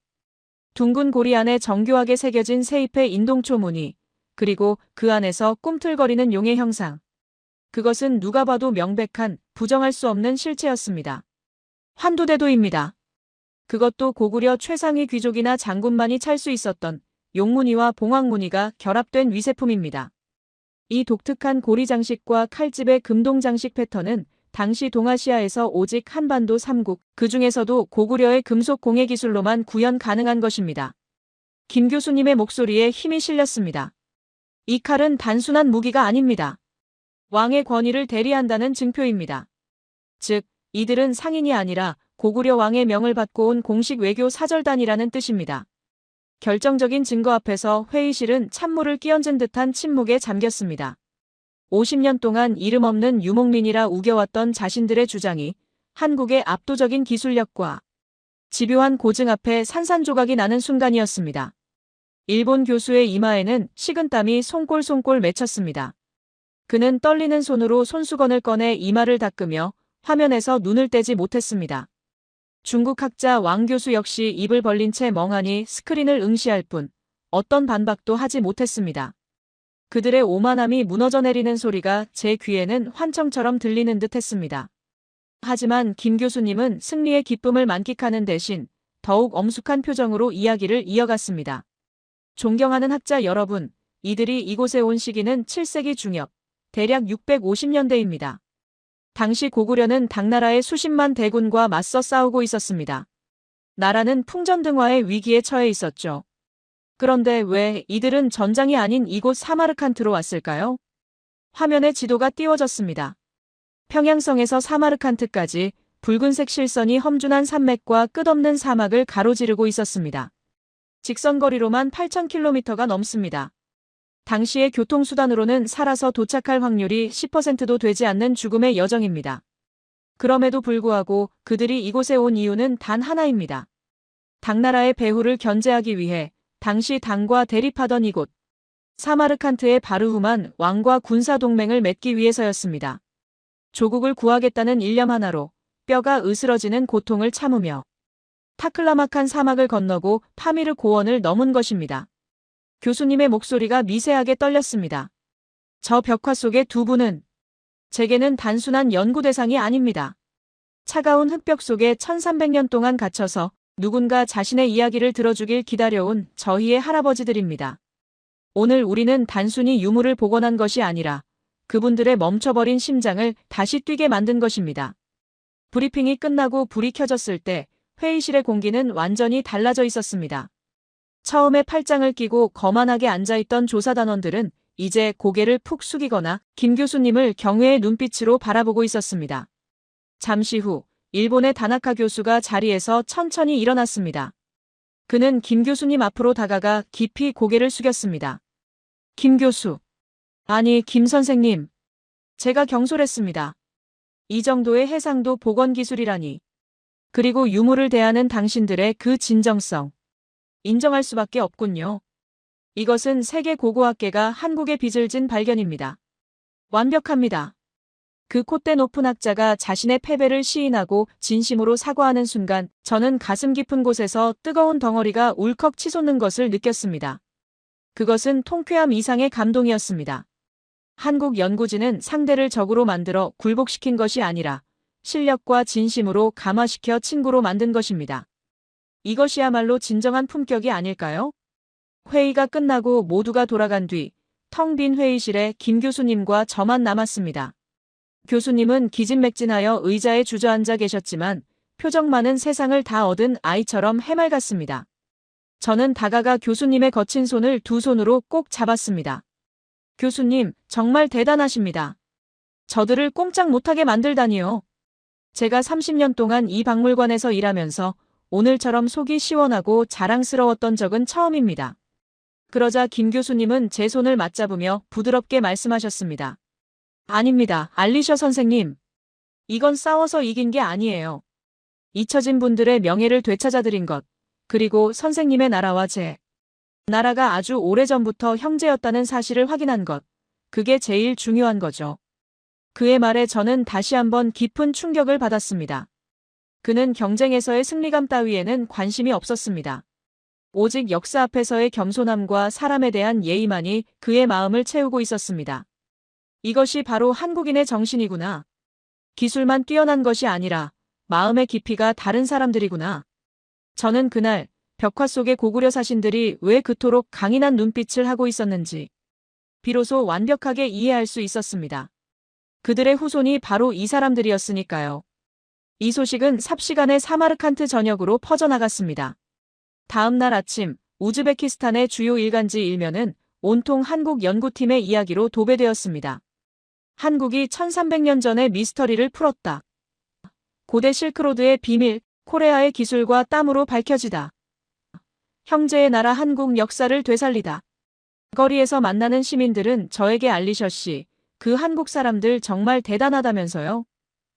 둥근 고리 안에 정교하게 새겨진 세잎의 인동초 무늬, 그리고 그 안에서 꿈틀거리는 용의 형상. 그것은 누가 봐도 명백한, 부정할 수 없는 실체였습니다. 환두대도입니다. 그것도 고구려 최상위 귀족이나 장군만이 찰 수 있었던 용무늬와 봉황무늬가 결합된 위세품입니다. 이 독특한 고리 장식과 칼집의 금동 장식 패턴은 당시 동아시아에서 오직 한반도 3국, 그 중에서도 고구려의 금속 공예 기술로만 구현 가능한 것입니다. 김 교수님의 목소리에 힘이 실렸습니다. 이 칼은 단순한 무기가 아닙니다. 왕의 권위를 대리한다는 증표입니다. 즉, 이들은 상인이 아니라 고구려 왕의 명을 받고 온 공식 외교 사절단이라는 뜻입니다. 결정적인 증거 앞에서 회의실은 찬물을 끼얹은 듯한 침묵에 잠겼습니다. 50년 동안 이름 없는 유목민이라 우겨왔던 자신들의 주장이 한국의 압도적인 기술력과 집요한 고증 앞에 산산조각이 나는 순간이었습니다. 일본 교수의 이마에는 식은땀이 송골송골 맺혔습니다. 그는 떨리는 손으로 손수건을 꺼내 이마를 닦으며 화면에서 눈을 떼지 못했습니다. 중국 학자 왕 교수 역시 입을 벌린 채 멍하니 스크린을 응시할 뿐 어떤 반박도 하지 못했습니다. 그들의 오만함이 무너져 내리는 소리가 제 귀에는 환청처럼 들리는 듯 했습니다. 하지만 김 교수님은 승리의 기쁨을 만끽하는 대신 더욱 엄숙한 표정으로 이야기를 이어갔습니다. 존경하는 학자 여러분, 이들이 이곳에 온 시기는 7세기 중엽, 대략 650년대입니다. 당시 고구려는 당나라의 수십만 대군과 맞서 싸우고 있었습니다. 나라는 풍전등화의 위기에 처해 있었죠. 그런데 왜 이들은 전장이 아닌 이곳 사마르칸트로 왔을까요? 화면에 지도가 띄워졌습니다. 평양성에서 사마르칸트까지 붉은색 실선이 험준한 산맥과 끝없는 사막을 가로지르고 있었습니다. 직선거리로만 8,000km가 넘습니다. 당시의 교통수단으로는 살아서 도착할 확률이 10%도 되지 않는 죽음의 여정입니다. 그럼에도 불구하고 그들이 이곳에 온 이유는 단 하나입니다. 당나라의 배후를 견제하기 위해 당시 당과 대립하던 이곳 사마르칸트의 바르후만 왕과 군사동맹을 맺기 위해서였습니다. 조국을 구하겠다는 일념 하나로 뼈가 으스러지는 고통을 참으며 타클라마칸 사막을 건너고 파미르 고원을 넘은 것입니다. 교수님의 목소리가 미세하게 떨렸습니다. 저 벽화 속의 두 분은 제게는 단순한 연구 대상이 아닙니다. 차가운 흙벽 속에 1300년 동안 갇혀서 누군가 자신의 이야기를 들어주길 기다려온 저희의 할아버지들입니다. 오늘 우리는 단순히 유물을 복원한 것이 아니라 그분들의 멈춰버린 심장을 다시 뛰게 만든 것입니다. 브리핑이 끝나고 불이 켜졌을 때 회의실의 공기는 완전히 달라져 있었습니다. 처음에 팔짱을 끼고 거만하게 앉아있던 조사단원들은 이제 고개를 푹 숙이거나 김 교수님을 경외의 눈빛으로 바라보고 있었습니다. 잠시 후 일본의 다나카 교수가 자리에서 천천히 일어났습니다. 그는 김 교수님 앞으로 다가가 깊이 고개를 숙였습니다. 김 교수. 아니, 김 선생님. 제가 경솔했습니다. 이 정도의 해상도 복원 기술이라니. 그리고 유물을 대하는 당신들의 그 진정성. 인정할 수밖에 없군요. 이것은 세계 고고학계가 한국에 빚을 진 발견입니다. 완벽합니다. 그 콧대 높은 학자가 자신의 패배를 시인하고 진심으로 사과하는 순간 저는 가슴 깊은 곳에서 뜨거운 덩어리가 울컥 치솟는 것을 느꼈습니다. 그것은 통쾌함 이상의 감동이었습니다. 한국 연구진은 상대를 적으로 만들어 굴복시킨 것이 아니라 실력과 진심으로 감화시켜 친구로 만든 것입니다. 이것이야말로 진정한 품격이 아닐까요? 회의가 끝나고 모두가 돌아간 뒤 텅 빈 회의실에 김 교수님과 저만 남았습니다. 교수님은 기진맥진하여 의자에 주저앉아 계셨지만 표정만은 세상을 다 얻은 아이처럼 해맑았습니다. 저는 다가가 교수님의 거친 손을 두 손으로 꼭 잡았습니다. 교수님, 정말 대단하십니다. 저들을 꼼짝 못하게 만들다니요. 제가 30년 동안 이 박물관에서 일하면서 오늘처럼 속이 시원하고 자랑스러웠던 적은 처음입니다. 그러자 김 교수님은 제 손을 맞잡으며 부드럽게 말씀하셨습니다. 아닙니다, 알리셔 선생님. 이건 싸워서 이긴 게 아니에요. 잊혀진 분들의 명예를 되찾아드린 것, 그리고 선생님의 나라와 제 나라가 아주 오래전부터 형제였다는 사실을 확인한 것, 그게 제일 중요한 거죠. 그의 말에 저는 다시 한번 깊은 충격을 받았습니다. 그는 경쟁에서의 승리감 따위에는 관심이 없었습니다. 오직 역사 앞에서의 겸손함과 사람에 대한 예의만이 그의 마음을 채우고 있었습니다. 이것이 바로 한국인의 정신이구나. 기술만 뛰어난 것이 아니라 마음의 깊이가 다른 사람들이구나. 저는 그날 벽화 속의 고구려 사신들이 왜 그토록 강인한 눈빛을 하고 있었는지 비로소 완벽하게 이해할 수 있었습니다. 그들의 후손이 바로 이 사람들이었으니까요. 이 소식은 삽시간에 사마르칸트 전역으로 퍼져나갔습니다. 다음 날 아침 우즈베키스탄의 주요 일간지 일면은 온통 한국 연구팀의 이야기로 도배되었습니다. 한국이 1300년 전의 미스터리를 풀었다. 고대 실크로드의 비밀, 코레아의 기술과 땀으로 밝혀지다. 형제의 나라 한국 역사를 되살리다. 거리에서 만나는 시민들은 저에게 알리셔씨, 그 한국 사람들 정말 대단하다면서요?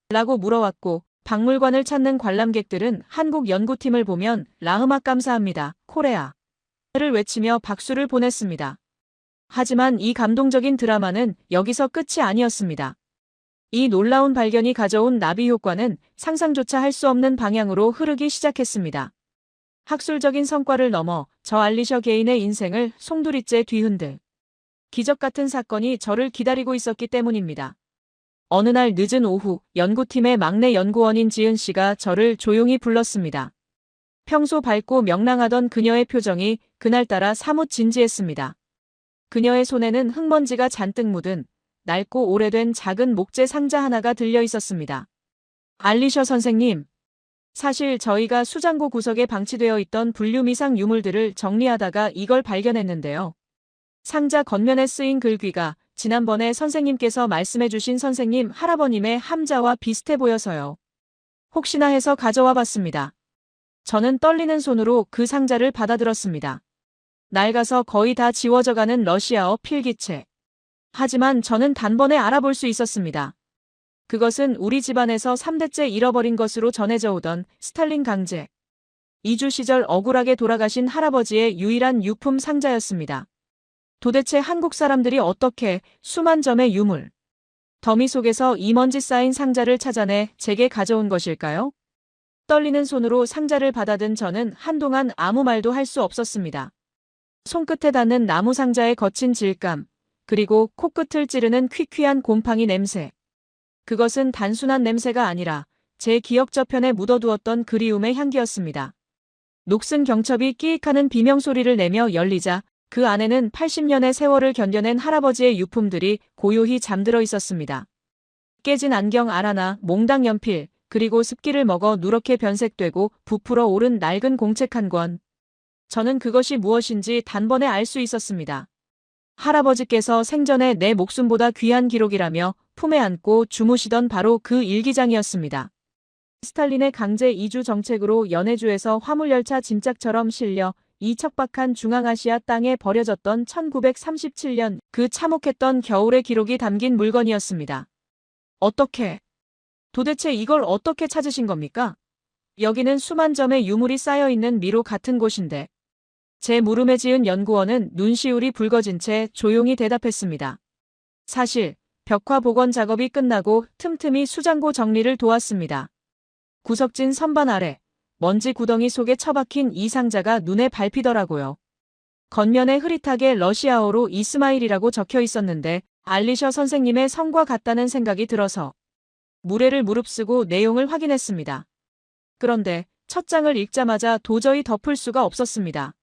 라고 물어왔고, 박물관을 찾는 관람객들은 한국 연구팀을 보면 라흐막 감사합니다, 코레아 를 외치며 박수를 보냈습니다. 하지만 이 감동적인 드라마는 여기서 끝이 아니었습니다. 이 놀라운 발견이 가져온 나비 효과는 상상조차 할 수 없는 방향으로 흐르기 시작했습니다. 학술적인 성과를 넘어 저 알리셔 개인의 인생을 송두리째 뒤흔들 기적 같은 사건이 저를 기다리고 있었기 때문입니다. 어느 날 늦은 오후 연구팀의 막내 연구원인 지은 씨가 저를 조용히 불렀습니다. 평소 밝고 명랑하던 그녀의 표정이 그날따라 사뭇 진지했습니다. 그녀의 손에는 흙먼지가 잔뜩 묻은 낡고 오래된 작은 목재 상자 하나가 들려 있었습니다. 알리셔 선생님, 사실 저희가 수장고 구석에 방치되어 있던 분류미상 유물들을 정리하다가 이걸 발견했는데요. 상자 겉면에 쓰인 글귀가 지난번에 선생님께서 말씀해주신 선생님 할아버님의 함자와 비슷해 보여서요. 혹시나 해서 가져와 봤습니다. 저는 떨리는 손으로 그 상자를 받아들었습니다. 낡아서 거의 다 지워져가는 러시아어 필기체. 하지만 저는 단번에 알아볼 수 있었습니다. 그것은 우리 집안에서 3대째 잃어버린 것으로 전해져 오던 스탈린 강제 이주 시절 억울하게 돌아가신 할아버지의 유일한 유품 상자였습니다. 도대체 한국 사람들이 어떻게 수만 점의 유물, 더미 속에서 이먼지 쌓인 상자를 찾아내 제게 가져온 것일까요? 떨리는 손으로 상자를 받아든 저는 한동안 아무 말도 할 수 없었습니다. 손끝에 닿는 나무 상자의 거친 질감, 그리고 코끝을 찌르는 퀴퀴한 곰팡이 냄새. 그것은 단순한 냄새가 아니라 제 기억 저편에 묻어두었던 그리움의 향기였습니다. 녹슨 경첩이 끼익하는 비명소리를 내며 열리자 그 안에는 80년의 세월을 견뎌낸 할아버지의 유품들이 고요히 잠들어 있었습니다. 깨진 안경 알 하나, 몽당 연필, 그리고 습기를 먹어 누렇게 변색되고 부풀어 오른 낡은 공책 한 권. 저는 그것이 무엇인지 단번에 알 수 있었습니다. 할아버지께서 생전에 내 목숨보다 귀한 기록이라며 품에 안고 주무시던 바로 그 일기장이었습니다. 스탈린의 강제 이주 정책으로 연해주에서 화물열차 짐짝처럼 실려 이 척박한 중앙아시아 땅에 버려졌던 1937년 그 참혹했던 겨울의 기록이 담긴 물건이었습니다. 어떻게? 도대체 이걸 어떻게 찾으신 겁니까? 여기는 수만 점의 유물이 쌓여있는 미로 같은 곳인데. 제 물음에 지은 연구원은 눈시울이 붉어진 채 조용히 대답했습니다. 사실 벽화 복원 작업이 끝나고 틈틈이 수장고 정리를 도왔습니다. 구석진 선반 아래 먼지 구덩이 속에 처박힌 이 상자가 눈에 밟히더라고요. 겉면에 흐릿하게 러시아어로 이스마일이라고 적혀 있었는데 알리셔 선생님의 성과 같다는 생각이 들어서 무례를 무릅쓰고 내용을 확인했습니다. 그런데 첫 장을 읽자마자 도저히 덮을 수가 없었습니다.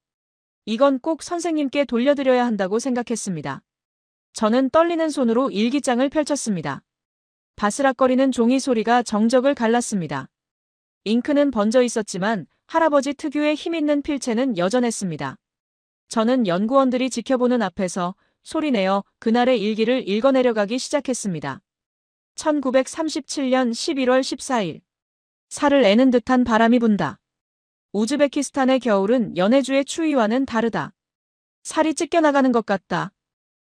이건 꼭 선생님께 돌려드려야 한다고 생각했습니다. 저는 떨리는 손으로 일기장을 펼쳤습니다. 바스락거리는 종이 소리가 정적을 갈랐습니다. 잉크는 번져 있었지만 할아버지 특유의 힘있는 필체는 여전했습니다. 저는 연구원들이 지켜보는 앞에서 소리내어 그날의 일기를 읽어내려가기 시작했습니다. 1937년 11월 14일. 살을 애는 듯한 바람이 분다. 우즈베키스탄의 겨울은 연해주의 추위와는 다르다. 살이 찢겨나가는 것 같다.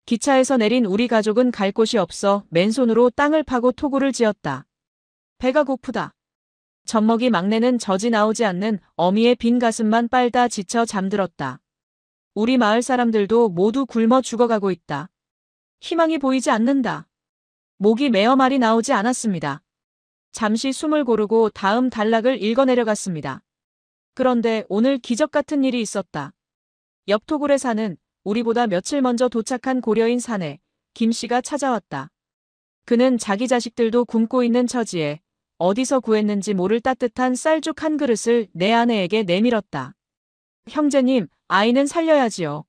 기차에서 내린 우리 가족은 갈 곳이 없어 맨손으로 땅을 파고 토구를 지었다. 배가 고프다. 젖먹이 막내는 젖이 나오지 않는 어미의 빈 가슴만 빨다 지쳐 잠들었다. 우리 마을 사람들도 모두 굶어 죽어가고 있다. 희망이 보이지 않는다. 목이 메어 말이 나오지 않았습니다. 잠시 숨을 고르고 다음 단락을 읽어내려갔습니다. 그런데 오늘 기적 같은 일이 있었다. 옆 토굴에 사는 우리보다 며칠 먼저 도착한 고려인 사내 김씨가 찾아왔다. 그는 자기 자식들도 굶고 있는 처지에 어디서 구했는지 모를 따뜻한 쌀죽 한 그릇을 내 아내에게 내밀었다. 형제님, 아이는 살려야지요.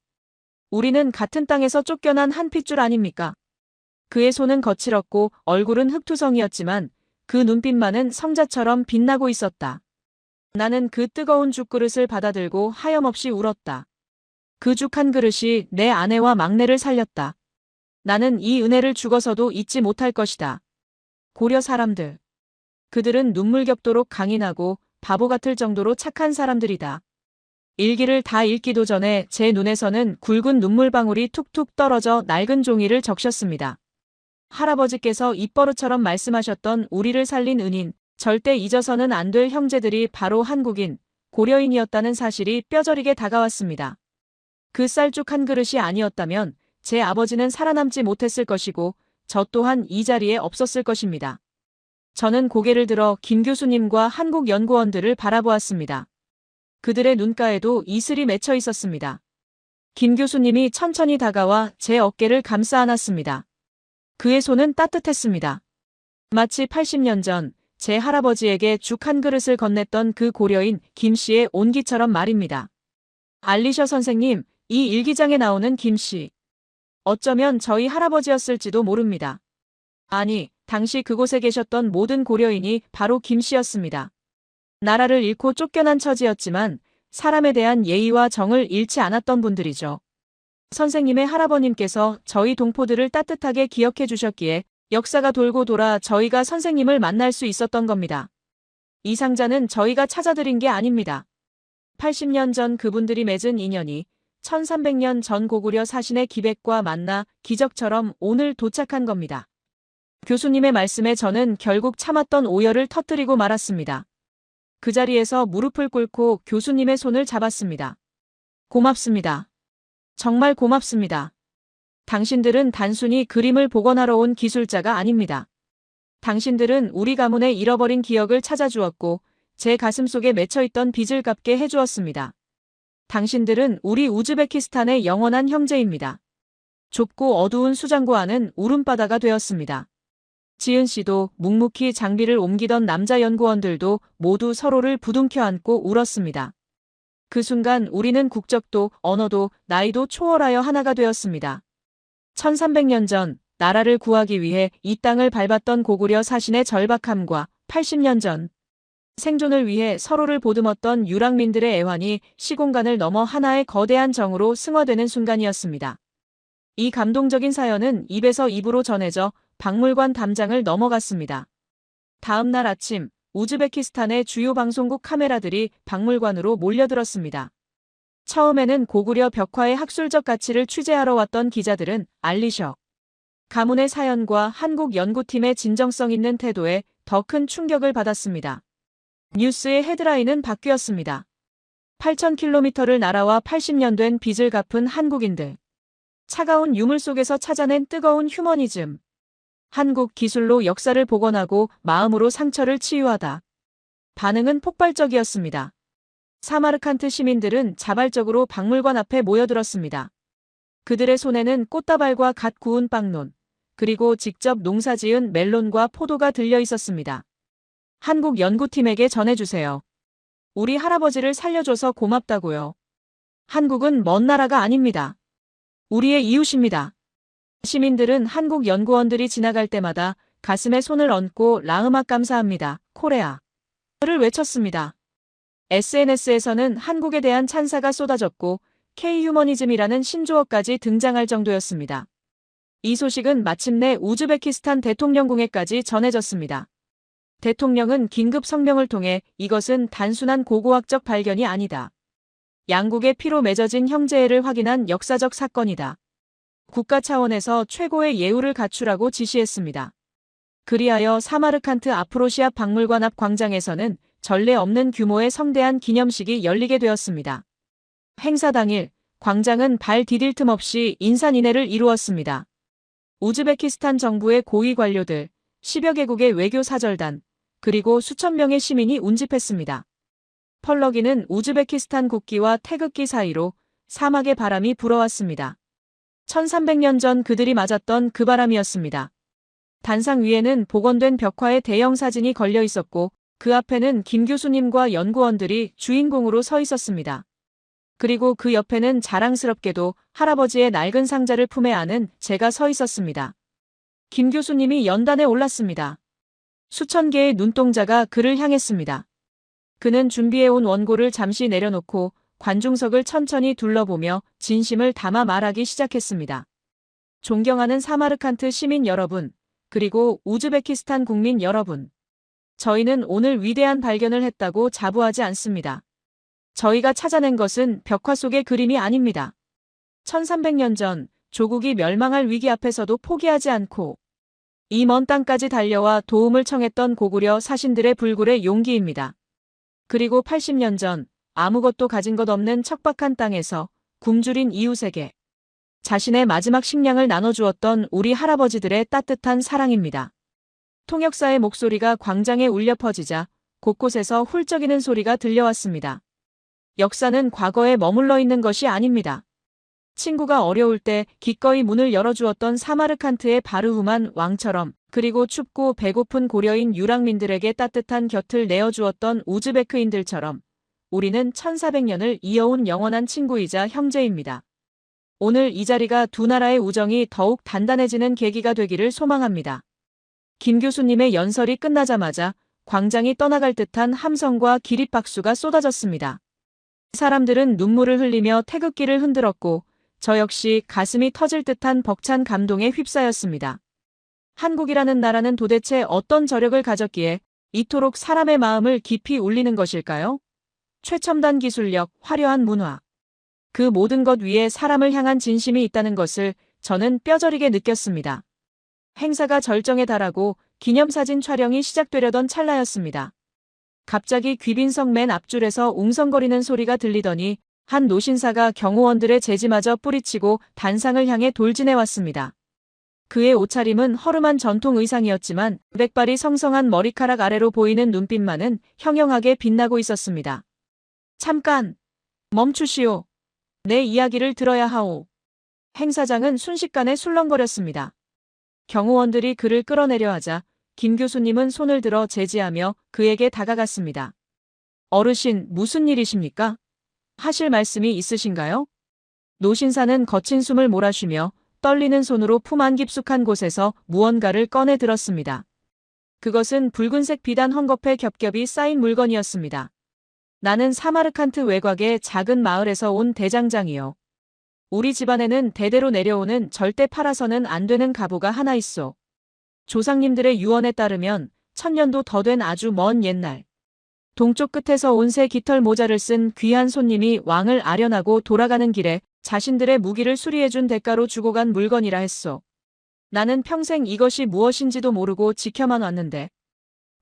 우리는 같은 땅에서 쫓겨난 한 핏줄 아닙니까? 그의 손은 거칠었고 얼굴은 흙투성이었지만 그 눈빛만은 성자처럼 빛나고 있었다. 나는 그 뜨거운 죽그릇을 받아들고 하염없이 울었다. 그 죽 한 그릇이 내 아내와 막내를 살렸다. 나는 이 은혜를 죽어서도 잊지 못할 것이다. 고려 사람들. 그들은 눈물겹도록 강인하고 바보 같을 정도로 착한 사람들이다. 일기를 다 읽기도 전에 제 눈에서는 굵은 눈물방울이 툭툭 떨어져 낡은 종이를 적셨습니다. 할아버지께서 입버릇처럼 말씀하셨던 우리를 살린 은인, 절대 잊어서는 안 될 형제들이 바로 한국인, 고려인이었다는 사실이 뼈저리게 다가왔습니다. 그 쌀죽 한 그릇이 아니었다면 제 아버지는 살아남지 못했을 것이고 저 또한 이 자리에 없었을 것입니다. 저는 고개를 들어 김 교수님과 한국 연구원들을 바라보았습니다. 그들의 눈가에도 이슬이 맺혀 있었습니다. 김 교수님이 천천히 다가와 제 어깨를 감싸 안았습니다. 그의 손은 따뜻했습니다. 마치 80년 전 제 할아버지에게 죽 한 그릇을 건넸던 그 고려인 김 씨의 온기처럼 말입니다. 알리셔 선생님, 이 일기장에 나오는 김 씨. 어쩌면 저희 할아버지였을지도 모릅니다. 아니, 당시 그곳에 계셨던 모든 고려인이 바로 김 씨였습니다. 나라를 잃고 쫓겨난 처지였지만 사람에 대한 예의와 정을 잃지 않았던 분들이죠. 선생님의 할아버님께서 저희 동포들을 따뜻하게 기억해 주셨기에 역사가 돌고 돌아 저희가 선생님을 만날 수 있었던 겁니다. 이 상자는 저희가 찾아드린 게 아닙니다. 80년 전 그분들이 맺은 인연이 1300년 전 고구려 사신의 기백과 만나 기적처럼 오늘 도착한 겁니다. 교수님의 말씀에 저는 결국 참았던 오열을 터뜨리고 말았습니다. 그 자리에서 무릎을 꿇고 교수님의 손을 잡았습니다. 고맙습니다. 정말 고맙습니다. 당신들은 단순히 그림을 복원하러 온 기술자가 아닙니다. 당신들은 우리 가문의 잃어버린 기억을 찾아주었고 제 가슴속에 맺혀있던 빚을 갚게 해주었습니다. 당신들은 우리 우즈베키스탄의 영원한 형제입니다. 좁고 어두운 수장고 안은 울음바다가 되었습니다. 지은 씨도 묵묵히 장비를 옮기던 남자 연구원들도 모두 서로를 부둥켜 안고 울었습니다. 그 순간 우리는 국적도 언어도 나이도 초월하여 하나가 되었습니다. 1300년 전 나라를 구하기 위해 이 땅을 밟았던 고구려 사신의 절박함과 80년 전 생존을 위해 서로를 보듬었던 유랑민들의 애환이 시공간을 넘어 하나의 거대한 정으로 승화되는 순간이었습니다. 이 감동적인 사연은 입에서 입으로 전해져 박물관 담장을 넘어갔습니다. 다음 날 아침 우즈베키스탄의 주요 방송국 카메라들이 박물관으로 몰려들었습니다. 처음에는 고구려 벽화의 학술적 가치를 취재하러 왔던 기자들은 알리셔 가문의 사연과 한국 연구팀의 진정성 있는 태도에 더 큰 충격을 받았습니다. 뉴스의 헤드라인은 바뀌었습니다. 8,000km를 날아와 80년 된 빚을 갚은 한국인들. 차가운 유물 속에서 찾아낸 뜨거운 휴머니즘. 한국 기술로 역사를 복원하고 마음으로 상처를 치유하다. 반응은 폭발적이었습니다. 사마르칸트 시민들은 자발적으로 박물관 앞에 모여들었습니다. 그들의 손에는 꽃다발과 갓 구운 빵론, 그리고 직접 농사지은 멜론과 포도가 들려 있었습니다. 한국 연구팀에게 전해주세요. 우리 할아버지를 살려줘서 고맙다고요. 한국은 먼 나라가 아닙니다. 우리의 이웃입니다. 시민들은 한국 연구원들이 지나갈 때마다 가슴에 손을 얹고 라흐막 감사합니다. 코레아를 외쳤습니다. SNS에서는 한국에 대한 찬사가 쏟아졌고 K-휴머니즘이라는 신조어까지 등장할 정도였습니다. 이 소식은 마침내 우즈베키스탄 대통령궁에까지 전해졌습니다. 대통령은 긴급 성명을 통해 이것은 단순한 고고학적 발견이 아니다. 양국의 피로 맺어진 형제애를 확인한 역사적 사건이다. 국가 차원에서 최고의 예우를 갖추라고 지시했습니다. 그리하여 사마르칸트 아프로시아 박물관 앞 광장에서는 전례 없는 규모의 성대한 기념식이 열리게 되었습니다. 행사 당일 광장은 발 디딜 틈 없이 인산인해를 이루었습니다. 우즈베키스탄 정부의 고위 관료들, 10여 개국의 외교 사절단, 그리고 수천 명의 시민이 운집했습니다. 펄럭이는 우즈베키스탄 국기와 태극기 사이로 사막의 바람이 불어왔습니다. 1300년 전 그들이 맞았던 그 바람이었습니다. 단상 위에는 복원된 벽화의 대형 사진이 걸려 있었고 그 앞에는 김 교수님과 연구원들이 주인공으로 서 있었습니다. 그리고 그 옆에는 자랑스럽게도 할아버지의 낡은 상자를 품에 안은 제가 서 있었습니다. 김 교수님이 연단에 올랐습니다. 수천 개의 눈동자가 그를 향했습니다. 그는 준비해온 원고를 잠시 내려놓고 관중석을 천천히 둘러보며 진심을 담아 말하기 시작했습니다. 존경하는 사마르칸트 시민 여러분, 그리고 우즈베키스탄 국민 여러분. 저희는 오늘 위대한 발견을 했다고 자부하지 않습니다. 저희가 찾아낸 것은 벽화 속의 그림이 아닙니다. 1300년 전 조국이 멸망할 위기 앞에서도 포기하지 않고 이 먼 땅까지 달려와 도움을 청했던 고구려 사신들의 불굴의 용기입니다. 그리고 80년 전 아무것도 가진 것 없는 척박한 땅에서 굶주린 이웃에게 자신의 마지막 식량을 나눠주었던 우리 할아버지들의 따뜻한 사랑입니다. 통역사의 목소리가 광장에 울려 퍼지자 곳곳에서 훌쩍이는 소리가 들려왔습니다. 역사는 과거에 머물러 있는 것이 아닙니다. 친구가 어려울 때 기꺼이 문을 열어주었던 사마르칸트의 바르후만 왕처럼, 그리고 춥고 배고픈 고려인 유랑민들에게 따뜻한 곁을 내어주었던 우즈베크인들처럼 우리는 1400년을 이어온 영원한 친구이자 형제입니다. 오늘 이 자리가 두 나라의 우정이 더욱 단단해지는 계기가 되기를 소망합니다. 김 교수님의 연설이 끝나자마자 광장이 떠나갈 듯한 함성과 기립박수가 쏟아졌습니다. 사람들은 눈물을 흘리며 태극기를 흔들었고 저 역시 가슴이 터질 듯한 벅찬 감동에 휩싸였습니다. 한국이라는 나라는 도대체 어떤 저력을 가졌기에 이토록 사람의 마음을 깊이 울리는 것일까요? 최첨단 기술력, 화려한 문화. 그 모든 것 위에 사람을 향한 진심이 있다는 것을 저는 뼈저리게 느꼈습니다. 행사가 절정에 달하고 기념사진 촬영이 시작되려던 찰나였습니다. 갑자기 귀빈석 맨 앞줄에서 웅성거리는 소리가 들리더니 한 노신사가 경호원들의 제지마저 뿌리치고 단상을 향해 돌진해왔습니다. 그의 옷차림은 허름한 전통 의상이었지만 백발이 성성한 머리카락 아래로 보이는 눈빛만은 형형하게 빛나고 있었습니다. 잠깐! 멈추시오. 내 이야기를 들어야 하오. 행사장은 순식간에 술렁거렸습니다. 경호원들이 그를 끌어내려 하자 김 교수님은 손을 들어 제지하며 그에게 다가갔습니다. 어르신, 무슨 일이십니까? 하실 말씀이 있으신가요? 노신사는 거친 숨을 몰아쉬며 떨리는 손으로 품 안 깊숙한 곳에서 무언가를 꺼내 들었습니다. 그것은 붉은색 비단 헝겊에 겹겹이 쌓인 물건이었습니다. 나는 사마르칸트 외곽의 작은 마을에서 온 대장장이요. 우리 집안에는 대대로 내려오는 절대 팔아서는 안 되는 가부가 하나 있소. 조상님들의 유언에 따르면 1000년도 더 된 아주 먼 옛날. 동쪽 끝에서 온 새 깃털 모자를 쓴 귀한 손님이 왕을 아련하고 돌아가는 길에 자신들의 무기를 수리해준 대가로 주고 간 물건이라 했소. 나는 평생 이것이 무엇인지도 모르고 지켜만 왔는데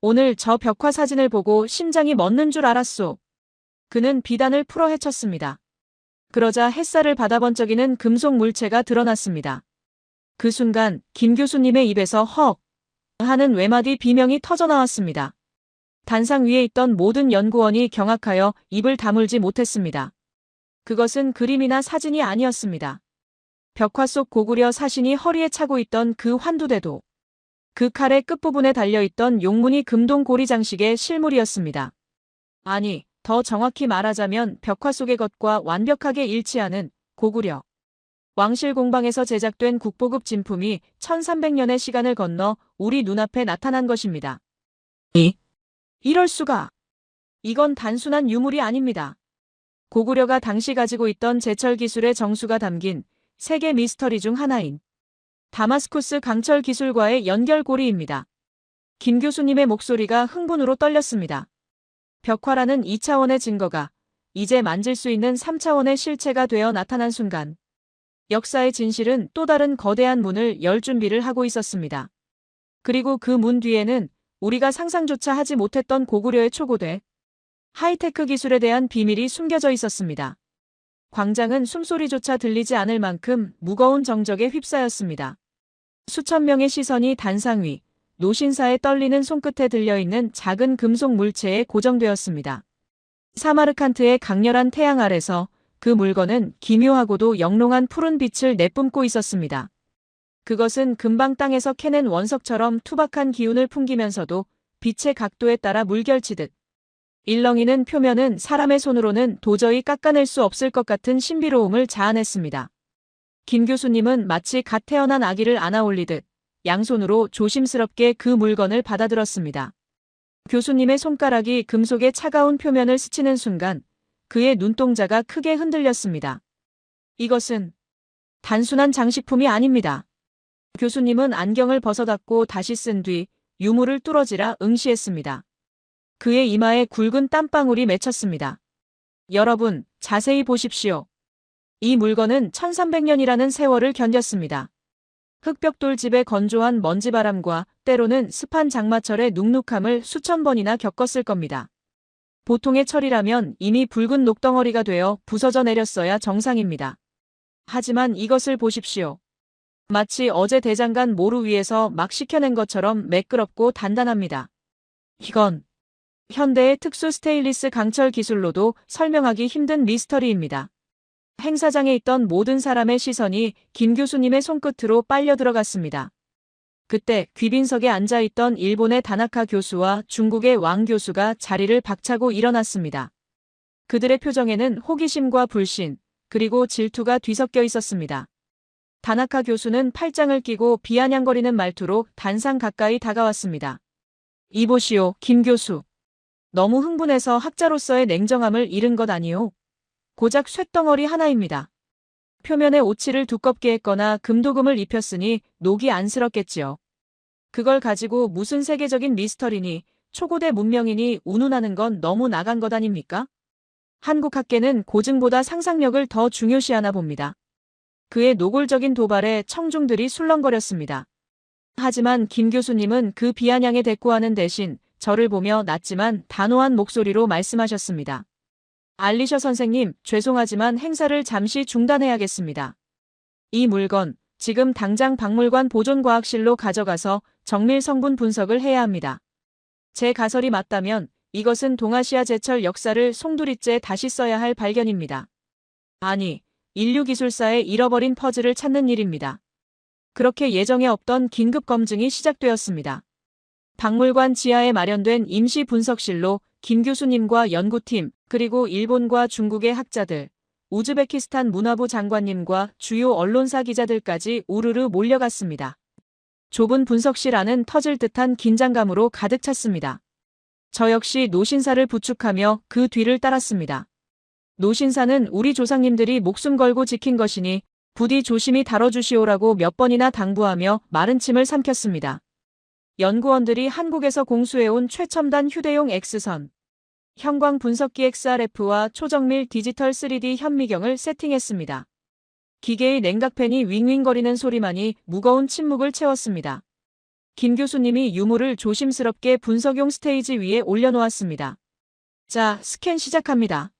오늘 저 벽화 사진을 보고 심장이 멎는 줄 알았소. 그는 비단을 풀어 헤쳤습니다. 그러자 햇살을 받아 번쩍이는 금속 물체가 드러났습니다. 그 순간 김 교수님의 입에서 헉 하는 외마디 비명이 터져나왔습니다. 단상 위에 있던 모든 연구원이 경악하여 입을 다물지 못했습니다. 그것은 그림이나 사진이 아니었습니다. 벽화 속 고구려 사신이 허리에 차고 있던 그 환두대도, 그 칼의 끝부분에 달려있던 용무늬 금동 고리 장식의 실물이었습니다. 아니, 더 정확히 말하자면 벽화 속의 것과 완벽하게 일치하는 고구려 왕실 공방에서 제작된 국보급 진품이 1300년의 시간을 건너 우리 눈앞에 나타난 것입니다. 이럴 수가. 이건 단순한 유물이 아닙니다. 고구려가 당시 가지고 있던 제철 기술의 정수가 담긴 세계 미스터리 중 하나인 다마스쿠스 강철 기술과의 연결고리입니다. 김 교수님의 목소리가 흥분으로 떨렸습니다. 벽화라는 2차원의 증거가 이제 만질 수 있는 3차원의 실체가 되어 나타난 순간 역사의 진실은 또 다른 거대한 문을 열 준비를 하고 있었습니다. 그리고 그 문 뒤에는 우리가 상상조차 하지 못했던 고구려의 초고대, 하이테크 기술에 대한 비밀이 숨겨져 있었습니다. 광장은 숨소리조차 들리지 않을 만큼 무거운 정적에 휩싸였습니다. 수천 명의 시선이 단상 위, 노신사의 떨리는 손끝에 들려있는 작은 금속 물체에 고정되었습니다. 사마르칸트의 강렬한 태양 아래서 그 물건은 기묘하고도 영롱한 푸른 빛을 내뿜고 있었습니다. 그것은 금방 땅에서 캐낸 원석처럼 투박한 기운을 풍기면서도 빛의 각도에 따라 물결치듯 일렁이는 표면은 사람의 손으로는 도저히 깎아낼 수 없을 것 같은 신비로움을 자아냈습니다. 김 교수님은 마치 갓 태어난 아기를 안아올리듯 양손으로 조심스럽게 그 물건을 받아들었습니다. 교수님의 손가락이 금속의 차가운 표면을 스치는 순간 그의 눈동자가 크게 흔들렸습니다. 이것은 단순한 장식품이 아닙니다. 교수님은 안경을 벗어닫고 다시 쓴 뒤 유물을 뚫어지라 응시했습니다. 그의 이마에 굵은 땀방울이 맺혔습니다. 여러분, 자세히 보십시오. 이 물건은 1300년이라는 세월을 견뎠습니다. 흑벽돌집의 건조한 먼지바람과 때로는 습한 장마철의 눅눅함을 수천 번이나 겪었을 겁니다. 보통의 철이라면 이미 붉은 녹덩어리가 되어 부서져 내렸어야 정상입니다. 하지만 이것을 보십시오. 마치 어제 대장간 모루 위에서 막 식혀낸 것처럼 매끄럽고 단단합니다. 이건 현대의 특수 스테인리스 강철 기술로도 설명하기 힘든 미스터리입니다. 행사장에 있던 모든 사람의 시선이 김 교수님의 손끝으로 빨려 들어갔습니다. 그때 귀빈석에 앉아있던 일본의 다나카 교수와 중국의 왕 교수가 자리를 박차고 일어났습니다. 그들의 표정에는 호기심과 불신, 그리고 질투가 뒤섞여 있었습니다. 다나카 교수는 팔짱을 끼고 비아냥거리는 말투로 단상 가까이 다가왔습니다. 이보시오, 김 교수. 너무 흥분해서 학자로서의 냉정함을 잃은 것 아니오? 고작 쇳덩어리 하나입니다. 표면에 오칠을 두껍게 했거나 금도금을 입혔으니 녹이 안쓰럽겠지요. 그걸 가지고 무슨 세계적인 미스터리니 초고대 문명이니 운운하는 건 너무 나간 것 아닙니까? 한국 학계는 고증보다 상상력을 더 중요시하나 봅니다. 그의 노골적인 도발에 청중들이 술렁거렸습니다. 하지만 김 교수님은 그 비아냥에 대꾸하는 대신 저를 보며 낮지만 단호한 목소리로 말씀하셨습니다. 알리셔 선생님, 죄송하지만 행사를 잠시 중단해야겠습니다. 이 물건, 지금 당장 박물관 보존과학실로 가져가서 정밀 성분 분석을 해야 합니다. 제 가설이 맞다면 이것은 동아시아 제철 역사를 송두리째 다시 써야 할 발견입니다. 아니, 인류 기술사의 잃어버린 퍼즐을 찾는 일입니다. 그렇게 예정에 없던 긴급 검증이 시작되었습니다. 박물관 지하에 마련된 임시 분석실로 김 교수님과 연구팀, 그리고 일본과 중국의 학자들, 우즈베키스탄 문화부 장관님과 주요 언론사 기자들까지 우르르 몰려갔습니다. 좁은 분석실 안은 터질 듯한 긴장감으로 가득 찼습니다. 저 역시 노신사를 부축하며 그 뒤를 따랐습니다. 노신사는 우리 조상님들이 목숨 걸고 지킨 것이니 부디 조심히 다뤄주시오라고 몇 번이나 당부하며 마른 침을 삼켰습니다. 연구원들이 한국에서 공수해온 최첨단 휴대용 X선, 형광 분석기 XRF와 초정밀 디지털 3D 현미경을 세팅했습니다. 기계의 냉각팬이 윙윙거리는 소리만이 무거운 침묵을 채웠습니다. 김 교수님이 유물을 조심스럽게 분석용 스테이지 위에 올려놓았습니다. 자, 스캔 시작합니다.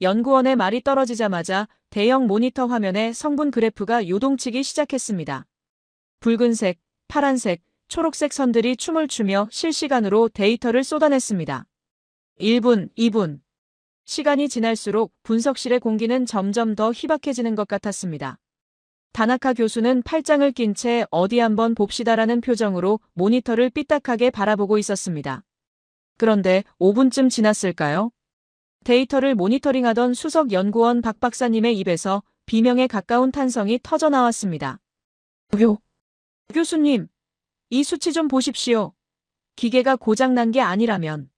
연구원의 말이 떨어지자마자 대형 모니터 화면에 성분 그래프가 요동치기 시작했습니다. 붉은색, 파란색, 초록색 선들이 춤을 추며 실시간으로 데이터를 쏟아냈습니다. 1분, 2분. 시간이 지날수록 분석실의 공기는 점점 더 희박해지는 것 같았습니다. 다나카 교수는 팔짱을 낀 채 어디 한번 봅시다라는 표정으로 모니터를 삐딱하게 바라보고 있었습니다. 그런데 5분쯤 지났을까요? 데이터를 모니터링하던 수석 연구원 박 박사님의 입에서 비명에 가까운 탄성이 터져나왔습니다. 교수님, 이 수치 좀 보십시오. 기계가 고장난 게 아니라면.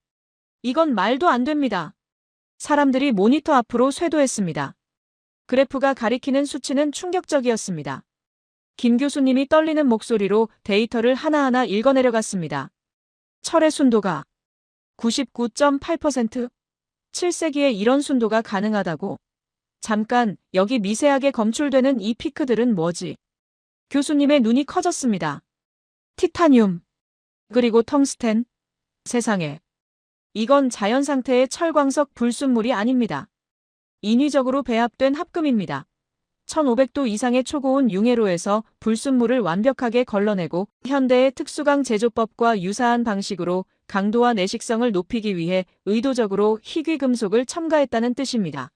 이건 말도 안 됩니다. 사람들이 모니터 앞으로 쇄도했습니다. 그래프가 가리키는 수치는 충격적이었습니다. 김 교수님이 떨리는 목소리로 데이터를 하나하나 읽어내려갔습니다. 철의 순도가 99.8%? 7세기에 이런 순도가 가능하다고? 잠깐, 여기 미세하게 검출되는 이 피크들은 뭐지? 교수님의 눈이 커졌습니다. 티타늄, 그리고 텅스텐? 세상에. 이건 자연 상태의 철광석 불순물이 아닙니다. 인위적으로 배합된 합금입니다. 1500도 이상의 초고온 융해로에서 불순물을 완벽하게 걸러내고 현대의 특수강 제조법과 유사한 방식으로 강도와 내식성을 높이기 위해 의도적으로 희귀금속을 첨가했다는 뜻입니다.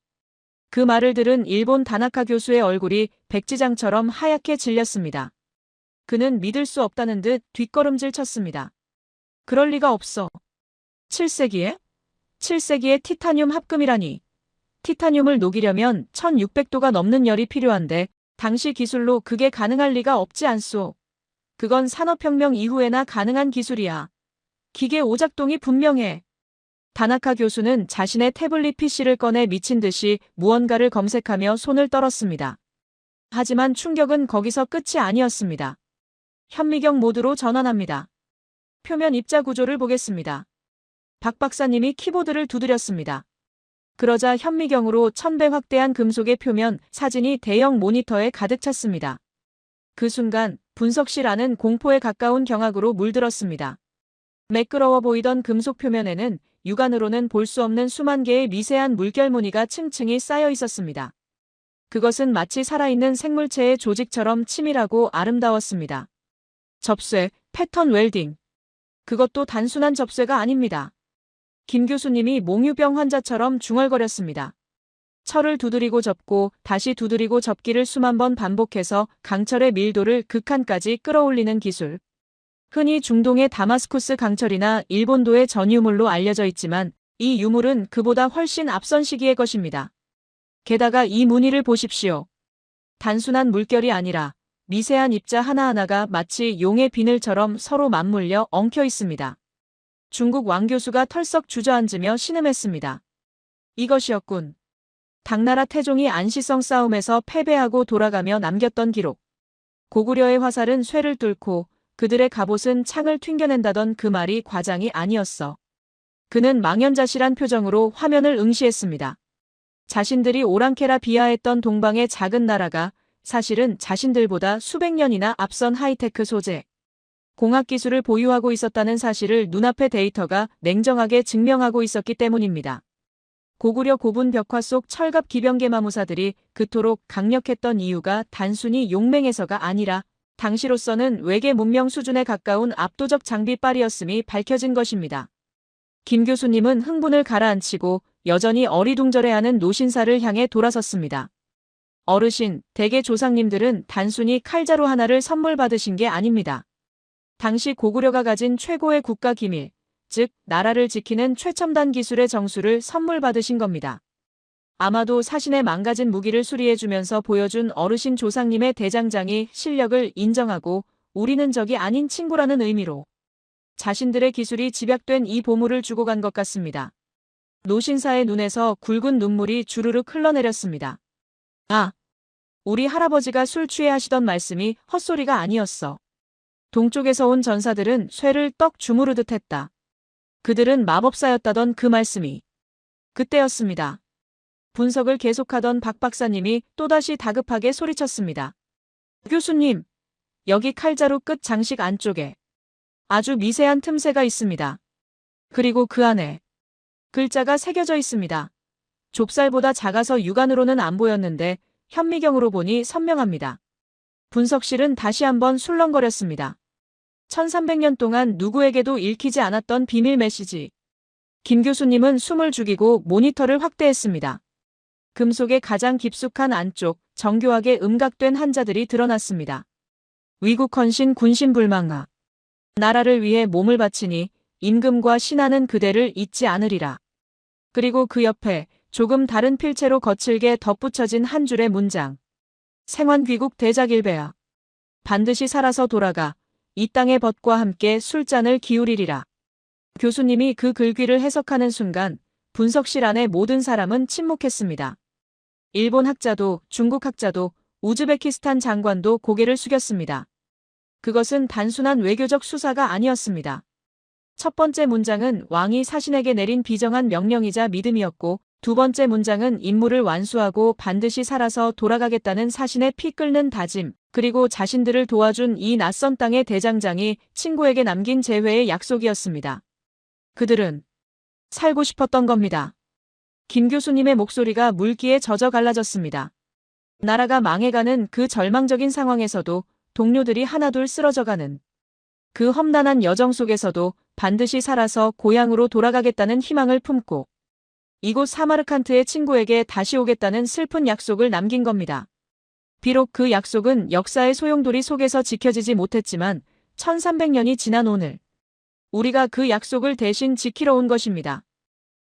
그 말을 들은 일본 다나카 교수의 얼굴이 백지장처럼 하얗게 질렸습니다. 그는 믿을 수 없다는 듯 뒷걸음질 쳤습니다. 그럴 리가 없어. 7세기에? 7세기에 티타늄 합금이라니. 티타늄을 녹이려면 1600도가 넘는 열이 필요한데 당시 기술로 그게 가능할 리가 없지 않소. 그건 산업혁명 이후에나 가능한 기술이야. 기계 오작동이 분명해. 다나카 교수는 자신의 태블릿 PC를 꺼내 미친 듯이 무언가를 검색하며 손을 떨었습니다. 하지만 충격은 거기서 끝이 아니었습니다. 현미경 모드로 전환합니다. 표면 입자 구조를 보겠습니다. 박 박사님이 키보드를 두드렸습니다. 그러자 현미경으로 1000배 확대한 금속의 표면 사진이 대형 모니터에 가득 찼습니다. 그 순간 분석실 안은 공포에 가까운 경악으로 물들었습니다. 매끄러워 보이던 금속 표면에는 육안으로는 볼 수 없는 수만 개의 미세한 물결 무늬가 층층이 쌓여 있었습니다. 그것은 마치 살아있는 생물체의 조직처럼 치밀하고 아름다웠습니다. 접쇠, 패턴 웰딩. 그것도 단순한 접쇠가 아닙니다. 김 교수님이 몽유병 환자처럼 중얼거렸습니다. 철을 두드리고 접고 다시 두드리고 접기를 수만 번 반복해서 강철의 밀도를 극한까지 끌어올리는 기술. 흔히 중동의 다마스쿠스 강철이나 일본도의 전유물로 알려져 있지만 이 유물은 그보다 훨씬 앞선 시기의 것입니다. 게다가 이 무늬를 보십시오. 단순한 물결이 아니라 미세한 입자 하나하나가 마치 용의 비늘처럼 서로 맞물려 엉켜 있습니다. 중국 왕 교수가 털썩 주저앉으며 신음했습니다. 이것이었군. 당나라 태종이 안시성 싸움에서 패배하고 돌아가며 남겼던 기록. 고구려의 화살은 쇠를 뚫고 그들의 갑옷은 창을 튕겨낸다던 그 말이 과장이 아니었어. 그는 망연자실한 표정으로 화면을 응시했습니다. 자신들이 오랑캐라 비하했던 동방의 작은 나라가 사실은 자신들보다 수백 년이나 앞선 하이테크 소재, 공학기술을 보유하고 있었다는 사실을 눈앞의 데이터가 냉정하게 증명하고 있었기 때문입니다. 고구려 고분 벽화 속 철갑 기병계 마무사들이 그토록 강력했던 이유가 단순히 용맹해서가 아니라 당시로서는 외계 문명 수준에 가까운 압도적 장비빨이었음이 밝혀진 것입니다. 김 교수님은 흥분을 가라앉히고 여전히 어리둥절해하는 노신사를 향해 돌아섰습니다. 어르신, 대개 조상님들은 단순히 칼자루 하나를 선물 받으신 게 아닙니다. 당시 고구려가 가진 최고의 국가 기밀, 즉 나라를 지키는 최첨단 기술의 정수를 선물 받으신 겁니다. 아마도 사신의 망가진 무기를 수리해주면서 보여준 어르신 조상님의 대장장이 실력을 인정하고 우리는 적이 아닌 친구라는 의미로 자신들의 기술이 집약된 이 보물을 주고 간 것 같습니다. 노신사의 눈에서 굵은 눈물이 주르륵 흘러내렸습니다. 아, 우리 할아버지가 술 취해 하시던 말씀이 헛소리가 아니었어. 동쪽에서 온 전사들은 쇠를 떡 주무르듯 했다. 그들은 마법사였다던 그 말씀이 그때였습니다. 분석을 계속하던 박 박사님이 또다시 다급하게 소리쳤습니다. 교수님, 여기 칼자루 끝 장식 안쪽에 아주 미세한 틈새가 있습니다. 그리고 그 안에 글자가 새겨져 있습니다. 좁쌀보다 작아서 육안으로는 안 보였는데 현미경으로 보니 선명합니다. 분석실은 다시 한번 술렁거렸습니다. 1300년 동안 누구에게도 읽히지 않았던 비밀 메시지. 김 교수님은 숨을 죽이고 모니터를 확대했습니다. 금속의 가장 깊숙한 안쪽, 정교하게 음각된 한자들이 드러났습니다. 위국 헌신 군신 불망아. 나라를 위해 몸을 바치니 임금과 신하는 그대를 잊지 않으리라. 그리고 그 옆에 조금 다른 필체로 거칠게 덧붙여진 한 줄의 문장. 생환귀국 대작일배야. 반드시 살아서 돌아가 이 땅의 벗과 함께 술잔을 기울이리라. 교수님이 그 글귀를 해석하는 순간 분석실 안의 모든 사람은 침묵했습니다. 일본 학자도 중국 학자도 우즈베키스탄 장관도 고개를 숙였습니다. 그것은 단순한 외교적 수사가 아니었습니다. 첫 번째 문장은 왕이 사신에게 내린 비정한 명령이자 믿음이었고, 두 번째 문장은 임무를 완수하고 반드시 살아서 돌아가겠다는 사신의 피 끓는 다짐, 그리고 자신들을 도와준 이 낯선 땅의 대장장이 친구에게 남긴 재회의 약속이었습니다. 그들은 살고 싶었던 겁니다. 김 교수님의 목소리가 물기에 젖어 갈라졌습니다. 나라가 망해가는 그 절망적인 상황에서도 동료들이 하나둘 쓰러져가는 그 험난한 여정 속에서도 반드시 살아서 고향으로 돌아가겠다는 희망을 품고 이곳 사마르칸트의 친구에게 다시 오겠다는 슬픈 약속을 남긴 겁니다. 비록 그 약속은 역사의 소용돌이 속에서 지켜지지 못했지만 1300년이 지난 오늘 우리가 그 약속을 대신 지키러 온 것입니다.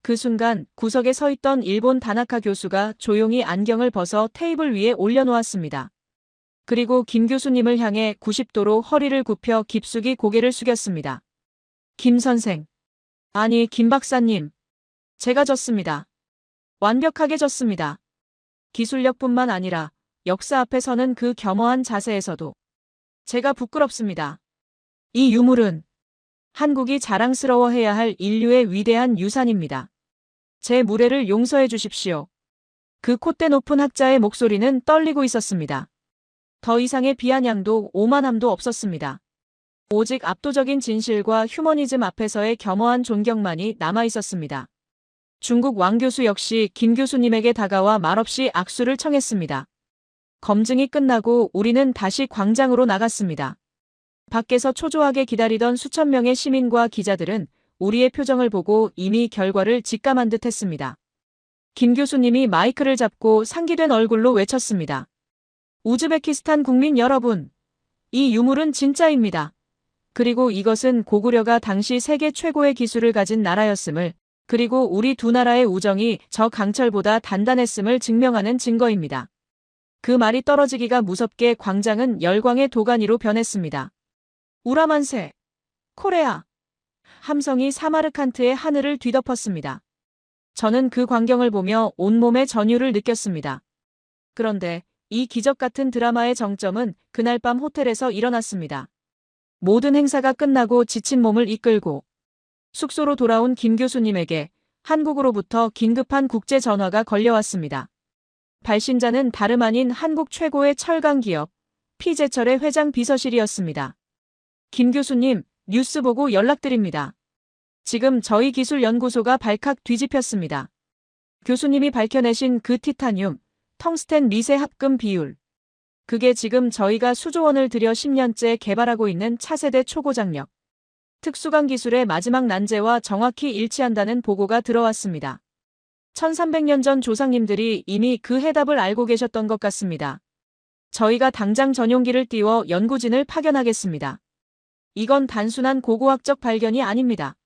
그 순간 구석에 서 있던 일본 다나카 교수가 조용히 안경을 벗어 테이블 위에 올려놓았습니다. 그리고 김 교수님을 향해 90도로 허리를 굽혀 깊숙이 고개를 숙였습니다. 김 선생. 아니, 김 박사님. 제가 졌습니다. 완벽하게 졌습니다. 기술력뿐만 아니라 역사 앞에 서는 그 겸허한 자세에서도 제가 부끄럽습니다. 이 유물은 한국이 자랑스러워해야 할 인류의 위대한 유산입니다. 제 무례를 용서해 주십시오. 그 콧대 높은 학자의 목소리는 떨리고 있었습니다. 더 이상의 비아냥도 오만함도 없었습니다. 오직 압도적인 진실과 휴머니즘 앞에서의 겸허한 존경만이 남아 있었습니다. 중국 왕 교수 역시 김 교수님에게 다가와 말없이 악수를 청했습니다. 검증이 끝나고 우리는 다시 광장으로 나갔습니다. 밖에서 초조하게 기다리던 수천 명의 시민과 기자들은 우리의 표정을 보고 이미 결과를 직감한 듯 했습니다. 김 교수님이 마이크를 잡고 상기된 얼굴로 외쳤습니다. 우즈베키스탄 국민 여러분, 이 유물은 진짜입니다. 그리고 이것은 고구려가 당시 세계 최고의 기술을 가진 나라였음을, 그리고 우리 두 나라의 우정이 저 강철보다 단단했음을 증명하는 증거입니다. 그 말이 떨어지기가 무섭게 광장은 열광의 도가니로 변했습니다. 우라만세, 코레아. 함성이 사마르칸트의 하늘을 뒤덮었습니다. 저는 그 광경을 보며 온몸의 전율을 느꼈습니다. 그런데 이 기적 같은 드라마의 정점은 그날 밤 호텔에서 일어났습니다. 모든 행사가 끝나고 지친 몸을 이끌고 숙소로 돌아온 김 교수님에게 한국으로부터 긴급한 국제 전화가 걸려왔습니다. 발신자는 다름 아닌 한국 최고의 철강 기업 피제철의 회장 비서실이었습니다. 김 교수님, 뉴스 보고 연락드립니다. 지금 저희 기술연구소가 발칵 뒤집혔습니다. 교수님이 밝혀내신 그 티타늄, 텅스텐 미세 합금 비율. 그게 지금 저희가 수조 원을 들여 10년째 개발하고 있는 차세대 초고장력 특수강 기술의 마지막 난제와 정확히 일치한다는 보고가 들어왔습니다. 1300년 전 조상님들이 이미 그 해답을 알고 계셨던 것 같습니다. 저희가 당장 전용기를 띄워 연구진을 파견하겠습니다. 이건 단순한 고고학적 발견이 아닙니다.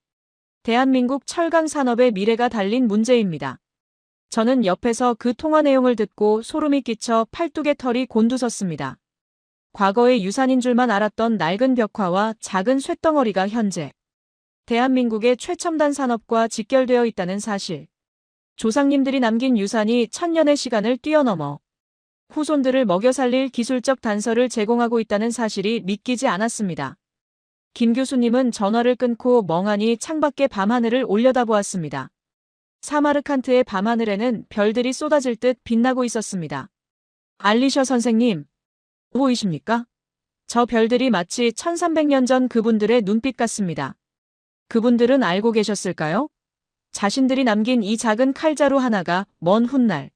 대한민국 철강 산업의 미래가 달린 문제입니다. 저는 옆에서 그 통화 내용을 듣고 소름이 끼쳐 팔뚝의 털이 곤두섰습니다. 과거의 유산인 줄만 알았던 낡은 벽화와 작은 쇳덩어리가 현재 대한민국의 최첨단 산업과 직결되어 있다는 사실. 조상님들이 남긴 유산이 1000년의 시간을 뛰어넘어 후손들을 먹여 살릴 기술적 단서를 제공하고 있다는 사실이 믿기지 않았습니다. 김 교수님은 전화를 끊고 멍하니 창밖의 밤하늘을 올려다보았습니다. 사마르칸트의 밤하늘에는 별들이 쏟아질 듯 빛나고 있었습니다. 알리셔 선생님, 보이십니까? 저 별들이 마치 1300년 전 그분들의 눈빛 같습니다. 그분들은 알고 계셨을까요? 자신들이 남긴 이 작은 칼자루 하나가 먼 훗날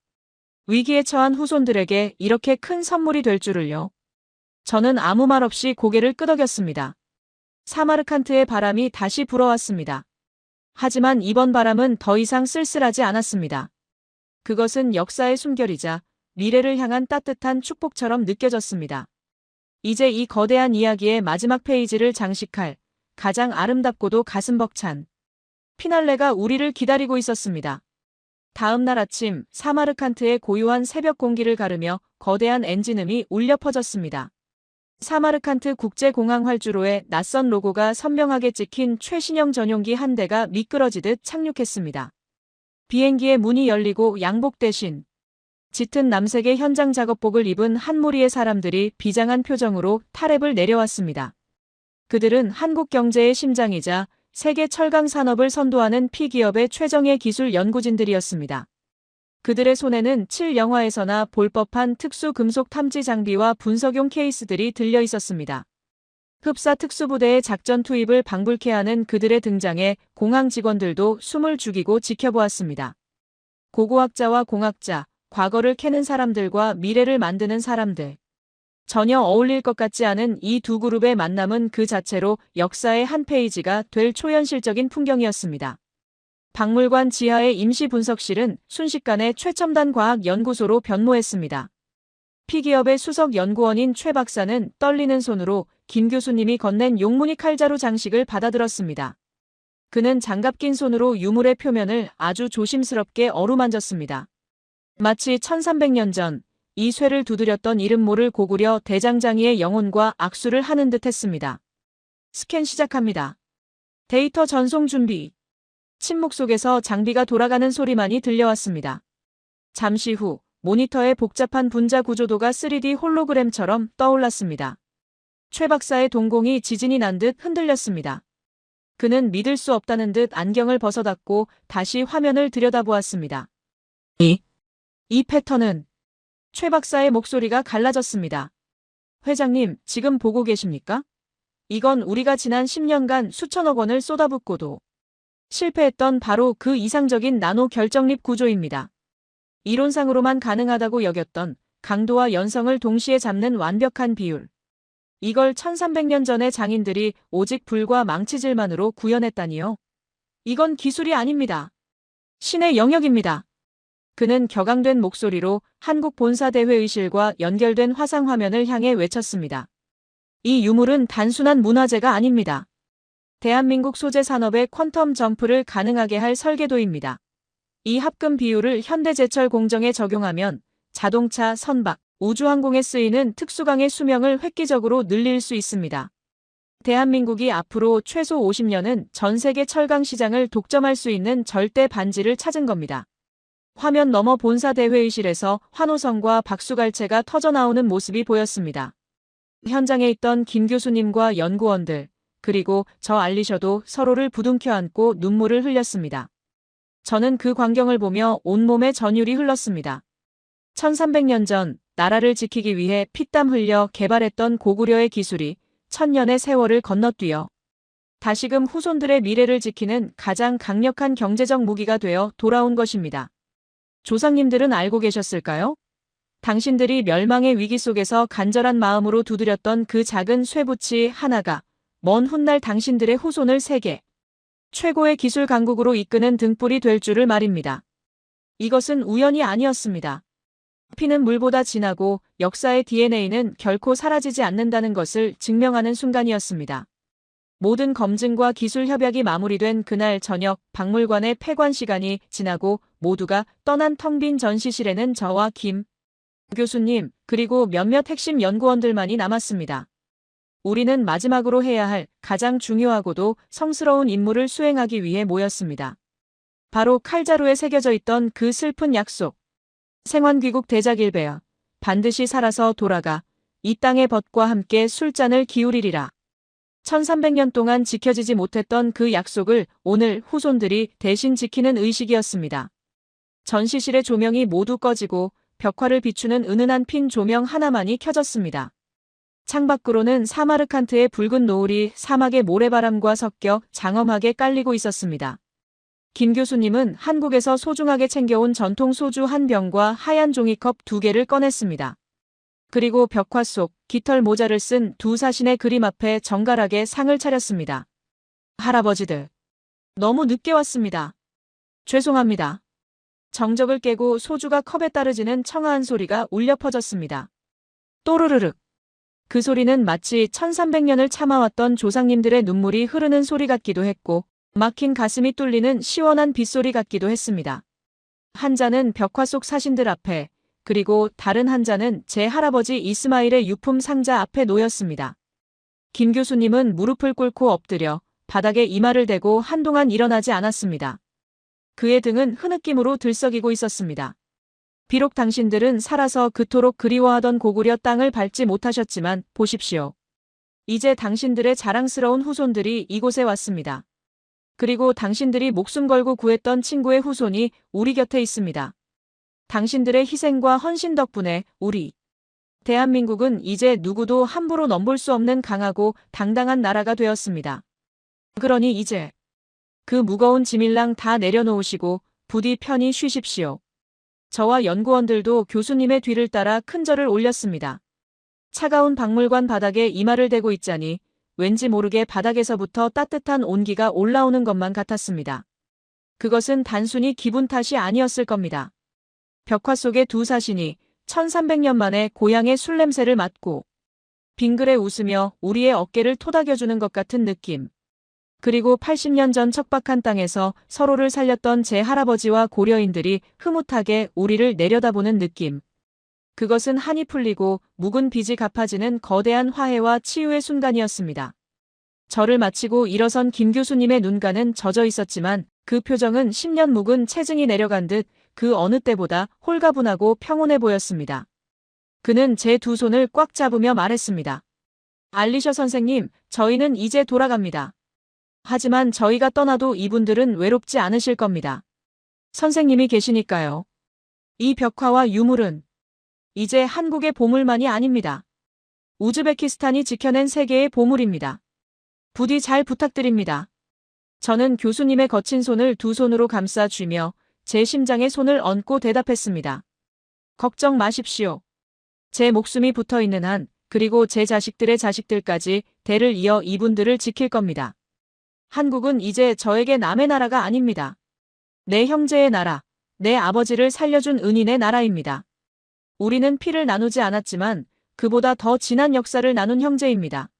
위기에 처한 후손들에게 이렇게 큰 선물이 될 줄을요. 저는 아무 말 없이 고개를 끄덕였습니다. 사마르칸트의 바람이 다시 불어왔습니다. 하지만 이번 바람은 더 이상 쓸쓸하지 않았습니다. 그것은 역사의 숨결이자 미래를 향한 따뜻한 축복처럼 느껴졌습니다. 이제 이 거대한 이야기의 마지막 페이지를 장식할 가장 아름답고도 가슴 벅찬 피날레가 우리를 기다리고 있었습니다. 다음 날 아침 사마르칸트의 고요한 새벽 공기를 가르며 거대한 엔진음이 울려 퍼졌습니다. 사마르칸트 국제공항 활주로에 낯선 로고가 선명하게 찍힌 최신형 전용기 한 대가 미끄러지듯 착륙했습니다. 비행기의 문이 열리고 양복 대신 짙은 남색의 현장 작업복을 입은 한 무리의 사람들이 비장한 표정으로 타랩을 내려왔습니다. 그들은 한국 경제의 심장이자 세계 철강 산업을 선도하는 P기업의 최정예 기술 연구진들이었습니다. 그들의 손에는 7영화에서나 볼 법한 특수 금속 탐지 장비와 분석용 케이스들이 들려 있었습니다. 흡사 특수부대의 작전 투입을 방불케 하는 그들의 등장에 공항 직원들도 숨을 죽이고 지켜보았습니다. 고고학자와 공학자, 과거를 캐는 사람들과 미래를 만드는 사람들. 전혀 어울릴 것 같지 않은 이 두 그룹의 만남은 그 자체로 역사의 한 페이지가 될 초현실적인 풍경이었습니다. 박물관 지하의 임시 분석실은 순식간에 최첨단 과학 연구소로 변모했습니다. P기업의 수석 연구원인 최 박사는 떨리는 손으로 김 교수님이 건넨 용무늬 칼자루 장식을 받아들었습니다. 그는 장갑 낀 손으로 유물의 표면을 아주 조심스럽게 어루만졌습니다. 마치 1300년 전 이 쇠를 두드렸던 이름 모를 고구려 대장장이의 영혼과 악수를 하는 듯 했습니다. 스캔 시작합니다. 데이터 전송 준비. 침묵 속에서 장비가 돌아가는 소리만이 들려왔습니다. 잠시 후 모니터의 복잡한 분자 구조도가 3D 홀로그램처럼 떠올랐습니다. 최 박사의 동공이 지진이 난 듯 흔들렸습니다. 그는 믿을 수 없다는 듯 안경을 벗어닫고 다시 화면을 들여다보았습니다. 이 패턴은... 최 박사의 목소리가 갈라졌습니다. 회장님, 지금 보고 계십니까? 이건 우리가 지난 10년간 수천억 원을 쏟아붓고도 실패했던 바로 그 이상적인 나노 결정립 구조입니다. 이론상으로만 가능하다고 여겼던 강도와 연성을 동시에 잡는 완벽한 비율. 이걸 1300년 전의 장인들이 오직 불과 망치질만으로 구현했다니요. 이건 기술이 아닙니다. 신의 영역입니다. 그는 격앙된 목소리로 한국 본사대회의실과 연결된 화상 화면을 향해 외쳤습니다. 이 유물은 단순한 문화재가 아닙니다. 대한민국 소재 산업의 퀀텀 점프를 가능하게 할 설계도입니다. 이 합금 비율을 현대제철 공정에 적용하면 자동차, 선박, 우주항공에 쓰이는 특수강의 수명을 획기적으로 늘릴 수 있습니다. 대한민국이 앞으로 최소 50년은 전 세계 철강 시장을 독점할 수 있는 절대 반지를 찾은 겁니다. 화면 너머 본사대회의실에서 환호성과 박수갈채가 터져나오는 모습이 보였습니다. 현장에 있던 김 교수님과 연구원들, 그리고 저 알리셔도 서로를 부둥켜 안고 눈물을 흘렸습니다. 저는 그 광경을 보며 온몸에 전율이 흘렀습니다. 1300년 전 나라를 지키기 위해 피땀 흘려 개발했던 고구려의 기술이 1000년의 세월을 건너뛰어 다시금 후손들의 미래를 지키는 가장 강력한 경제적 무기가 되어 돌아온 것입니다. 조상님들은 알고 계셨을까요? 당신들이 멸망의 위기 속에서 간절한 마음으로 두드렸던 그 작은 쇠붙이 하나가 먼 훗날 당신들의 후손을 세계 최고의 기술 강국으로 이끄는 등불이 될 줄을 말입니다. 이것은 우연이 아니었습니다. 피는 물보다 진하고 역사의 DNA는 결코 사라지지 않는다는 것을 증명하는 순간이었습니다. 모든 검증과 기술 협약이 마무리된 그날 저녁 박물관의 폐관 시간이 지나고 모두가 떠난 텅 빈 전시실에는 저와 김 교수님 그리고 몇몇 핵심 연구원들만이 남았습니다. 우리는 마지막으로 해야 할 가장 중요하고도 성스러운 임무를 수행하기 위해 모였습니다. 바로 칼자루에 새겨져 있던 그 슬픈 약속. 생환귀국 대작일배야. 반드시 살아서 돌아가 이 땅의 벗과 함께 술잔을 기울이리라. 1300년 동안 지켜지지 못했던 그 약속을 오늘 후손들이 대신 지키는 의식이었습니다. 전시실의 조명이 모두 꺼지고 벽화를 비추는 은은한 핀 조명 하나만이 켜졌습니다. 창밖으로는 사마르칸트의 붉은 노을이 사막의 모래바람과 섞여 장엄하게 깔리고 있었습니다. 김 교수님은 한국에서 소중하게 챙겨온 전통 소주 한 병과 하얀 종이컵 2개를 꺼냈습니다. 그리고 벽화 속 깃털 모자를 쓴 두 사신의 그림 앞에 정갈하게 상을 차렸습니다. 할아버지들, 너무 늦게 왔습니다. 죄송합니다. 정적을 깨고 소주가 컵에 따르지는 청아한 소리가 울려 퍼졌습니다. 또르르륵. 그 소리는 마치 1300년을 참아왔던 조상님들의 눈물이 흐르는 소리 같기도 했고 막힌 가슴이 뚫리는 시원한 빗소리 같기도 했습니다. 한 잔은 벽화 속 사신들 앞에 그리고 다른 한 잔은 제 할아버지 이스마일의 유품 상자 앞에 놓였습니다. 김 교수님은 무릎을 꿇고 엎드려 바닥에 이마를 대고 한동안 일어나지 않았습니다. 그의 등은 흐느낌으로 들썩이고 있었습니다. 비록 당신들은 살아서 그토록 그리워하던 고구려 땅을 밟지 못하셨지만 보십시오. 이제 당신들의 자랑스러운 후손들이 이곳에 왔습니다. 그리고 당신들이 목숨 걸고 구했던 친구의 후손이 우리 곁에 있습니다. 당신들의 희생과 헌신 덕분에 우리 대한민국은 이제 누구도 함부로 넘볼 수 없는 강하고 당당한 나라가 되었습니다. 그러니 이제 그 무거운 짐일랑 다 내려놓으시고 부디 편히 쉬십시오. 저와 연구원들도 교수님의 뒤를 따라 큰 절을 올렸습니다. 차가운 박물관 바닥에 이마를 대고 있자니 왠지 모르게 바닥에서부터 따뜻한 온기가 올라오는 것만 같았습니다. 그것은 단순히 기분 탓이 아니었을 겁니다. 벽화 속의 두 사신이 1300년 만에 고향의 술 냄새를 맡고 빙그레 웃으며 우리의 어깨를 토닥여주는 것 같은 느낌. 그리고 80년 전 척박한 땅에서 서로를 살렸던 제 할아버지와 고려인들이 흐뭇하게 우리를 내려다보는 느낌. 그것은 한이 풀리고 묵은 빚이 갚아지는 거대한 화해와 치유의 순간이었습니다. 절을 마치고 일어선 김 교수님의 눈가는 젖어 있었지만 그 표정은 10년 묵은 체증이 내려간 듯 그 어느 때보다 홀가분하고 평온해 보였습니다. 그는 제 두 손을 꽉 잡으며 말했습니다. 알리셔 선생님, 저희는 이제 돌아갑니다. 하지만 저희가 떠나도 이분들은 외롭지 않으실 겁니다. 선생님이 계시니까요. 이 벽화와 유물은 이제 한국의 보물만이 아닙니다. 우즈베키스탄이 지켜낸 세계의 보물입니다. 부디 잘 부탁드립니다. 저는 교수님의 거친 손을 두 손으로 감싸 쥐며 제 심장에 손을 얹고 대답했습니다. 걱정 마십시오. 제 목숨이 붙어 있는 한, 그리고 제 자식들의 자식들까지 대를 이어 이분들을 지킬 겁니다. 한국은 이제 저에게 남의 나라가 아닙니다. 내 형제의 나라, 내 아버지를 살려준 은인의 나라입니다. 우리는 피를 나누지 않았지만 그보다 더 진한 역사를 나눈 형제입니다.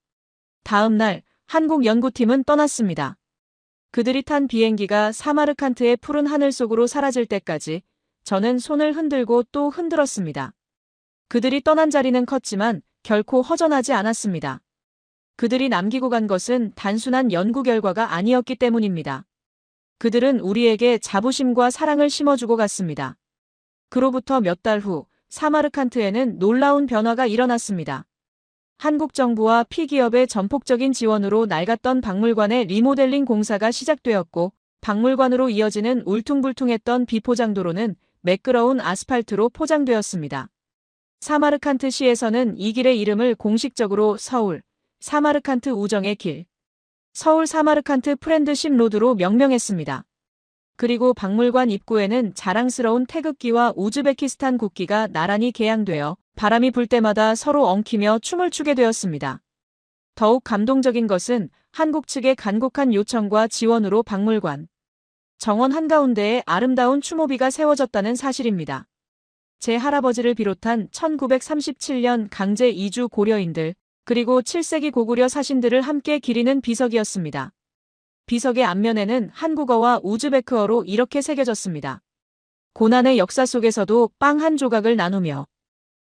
다음 날 한국 연구팀은 떠났습니다. 그들이 탄 비행기가 사마르칸트의 푸른 하늘 속으로 사라질 때까지 저는 손을 흔들고 또 흔들었습니다. 그들이 떠난 자리는 컸지만 결코 허전하지 않았습니다. 그들이 남기고 간 것은 단순한 연구 결과가 아니었기 때문입니다. 그들은 우리에게 자부심과 사랑을 심어주고 갔습니다. 그로부터 몇 달 후 사마르칸트에는 놀라운 변화가 일어났습니다. 한국 정부와 피기업의 전폭적인 지원으로 낡았던 박물관의 리모델링 공사가 시작되었고 박물관으로 이어지는 울퉁불퉁했던 비포장도로는 매끄러운 아스팔트로 포장되었습니다. 사마르칸트 시에서는 이 길의 이름을 공식적으로 서울, 사마르칸트 우정의 길, 서울 사마르칸트 프렌드십 로드로 명명했습니다. 그리고 박물관 입구에는 자랑스러운 태극기와 우즈베키스탄 국기가 나란히 개양되어 바람이 불 때마다 서로 엉키며 춤을 추게 되었습니다. 더욱 감동적인 것은 한국 측의 간곡한 요청과 지원으로 박물관 정원 한가운데에 아름다운 추모비가 세워졌다는 사실입니다. 제 할아버지를 비롯한 1937년 강제 이주 고려인들 그리고 7세기 고구려 사신들을 함께 기리는 비석이었습니다. 비석의 앞면에는 한국어와 우즈베크어로 이렇게 새겨졌습니다. 고난의 역사 속에서도 빵 한 조각을 나누며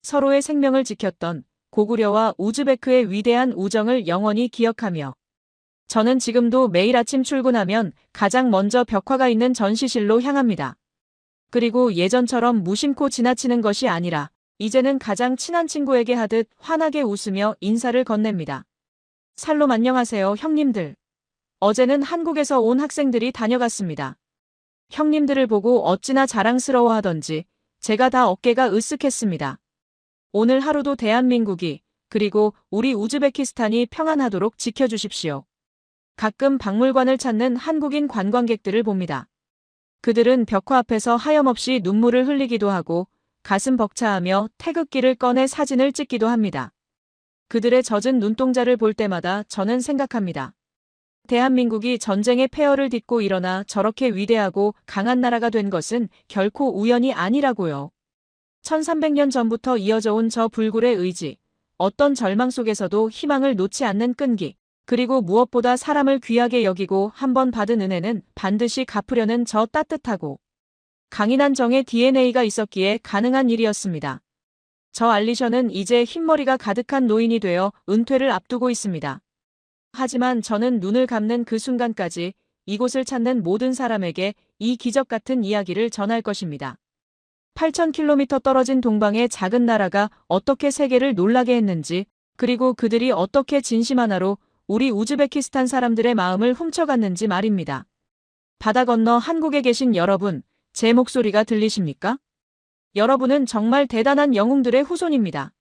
서로의 생명을 지켰던 고구려와 우즈베크의 위대한 우정을 영원히 기억하며 저는 지금도 매일 아침 출근하면 가장 먼저 벽화가 있는 전시실로 향합니다. 그리고 예전처럼 무심코 지나치는 것이 아니라 이제는 가장 친한 친구에게 하듯 환하게 웃으며 인사를 건넵니다. 살롬 안녕하세요 형님들. 어제는 한국에서 온 학생들이 다녀갔습니다. 형님들을 보고 어찌나 자랑스러워하던지 제가 다 어깨가 으쓱했습니다. 오늘 하루도 대한민국이 그리고 우리 우즈베키스탄이 평안하도록 지켜주십시오. 가끔 박물관을 찾는 한국인 관광객들을 봅니다. 그들은 벽화 앞에서 하염없이 눈물을 흘리기도 하고 가슴 벅차하며 태극기를 꺼내 사진을 찍기도 합니다. 그들의 젖은 눈동자를 볼 때마다 저는 생각합니다. 대한민국이 전쟁의 폐허를 딛고 일어나 저렇게 위대하고 강한 나라가 된 것은 결코 우연이 아니라고요. 1300년 전부터 이어져 온 저 불굴의 의지, 어떤 절망 속에서도 희망을 놓지 않는 끈기, 그리고 무엇보다 사람을 귀하게 여기고 한번 받은 은혜는 반드시 갚으려는 저 따뜻하고 강인한 정의 DNA가 있었기에 가능한 일이었습니다. 저 알리셔는 이제 흰머리가 가득한 노인이 되어 은퇴를 앞두고 있습니다. 하지만 저는 눈을 감는 그 순간까지 이곳을 찾는 모든 사람에게 이 기적 같은 이야기를 전할 것입니다. 8,000km 떨어진 동방의 작은 나라가 어떻게 세계를 놀라게 했는지, 그리고 그들이 어떻게 진심 하나로 우리 우즈베키스탄 사람들의 마음을 훔쳐갔는지 말입니다. 바다 건너 한국에 계신 여러분, 제 목소리가 들리십니까? 여러분은 정말 대단한 영웅들의 후손입니다.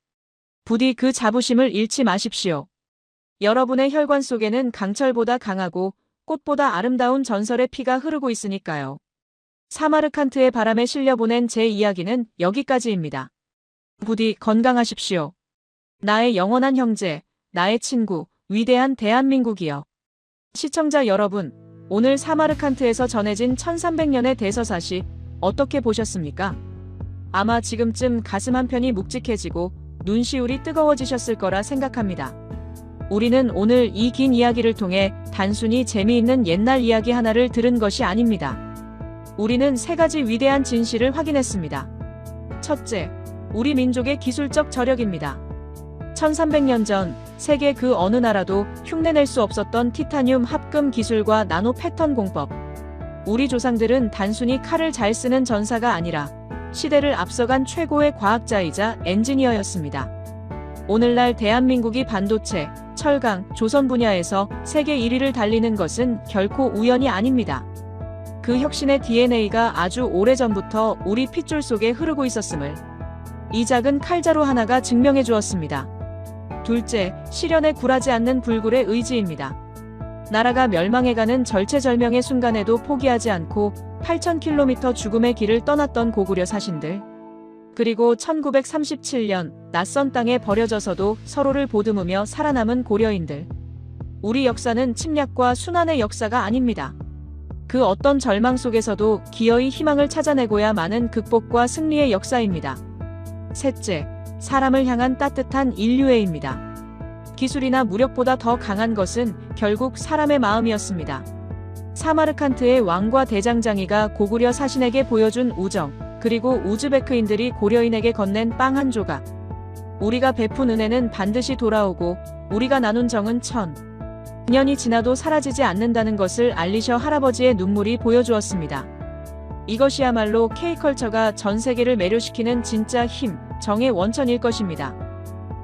부디 그 자부심을 잃지 마십시오. 여러분의 혈관 속에는 강철보다 강하고 꽃보다 아름다운 전설의 피가 흐르고 있으니까요. 사마르칸트의 바람에 실려보낸 제 이야기는 여기까지입니다. 부디 건강하십시오. 나의 영원한 형제, 나의 친구, 위대한 대한민국이여. 시청자 여러분, 오늘 사마르칸트에서 전해진 1300년의 대서사시 어떻게 보셨습니까? 아마 지금쯤 가슴 한편이 묵직해지고 눈시울이 뜨거워지셨을 거라 생각합니다. 우리는 오늘 이 긴 이야기를 통해 단순히 재미있는 옛날 이야기 하나를 들은 것이 아닙니다. 우리는 3가지 위대한 진실을 확인했습니다. 첫째, 우리 민족의 기술적 저력입니다. 1300년 전 세계 그 어느 나라도 흉내낼 수 없었던 티타늄 합금 기술과 나노 패턴 공법. 우리 조상들은 단순히 칼을 잘 쓰는 전사가 아니라 시대를 앞서간 최고의 과학자이자 엔지니어였습니다. 오늘날 대한민국이 반도체, 철강, 조선 분야에서 세계 1위를 달리는 것은 결코 우연이 아닙니다. 그 혁신의 DNA가 아주 오래전부터 우리 핏줄 속에 흐르고 있었음을 이 작은 칼자루 하나가 증명해 주었습니다. 둘째, 시련에 굴하지 않는 불굴의 의지입니다. 나라가 멸망해가는 절체절명의 순간에도 포기하지 않고 8000km 죽음의 길을 떠났던 고구려 사신들. 그리고 1937년 낯선 땅에 버려져서도 서로를 보듬으며 살아남은 고려인들. 우리 역사는 침략과 순환의 역사가 아닙니다. 그 어떤 절망 속에서도 기어이 희망을 찾아내고야 마는 극복과 승리의 역사입니다. 셋째, 사람을 향한 따뜻한 인류애입니다. 기술이나 무력보다 더 강한 것은 결국 사람의 마음이었습니다. 사마르칸트의 왕과 대장장이가 고구려 사신에게 보여준 우정, 그리고 우즈베크인들이 고려인에게 건넨 빵 한 조각. 우리가 베푼 은혜는 반드시 돌아오고 우리가 나눈 정은 1000년이 지나도 사라지지 않는다는 것을 알리셔 할아버지의 눈물이 보여주었습니다. 이것이야말로 K컬처가 전 세계를 매료시키는 진짜 힘, 정의 원천일 것입니다.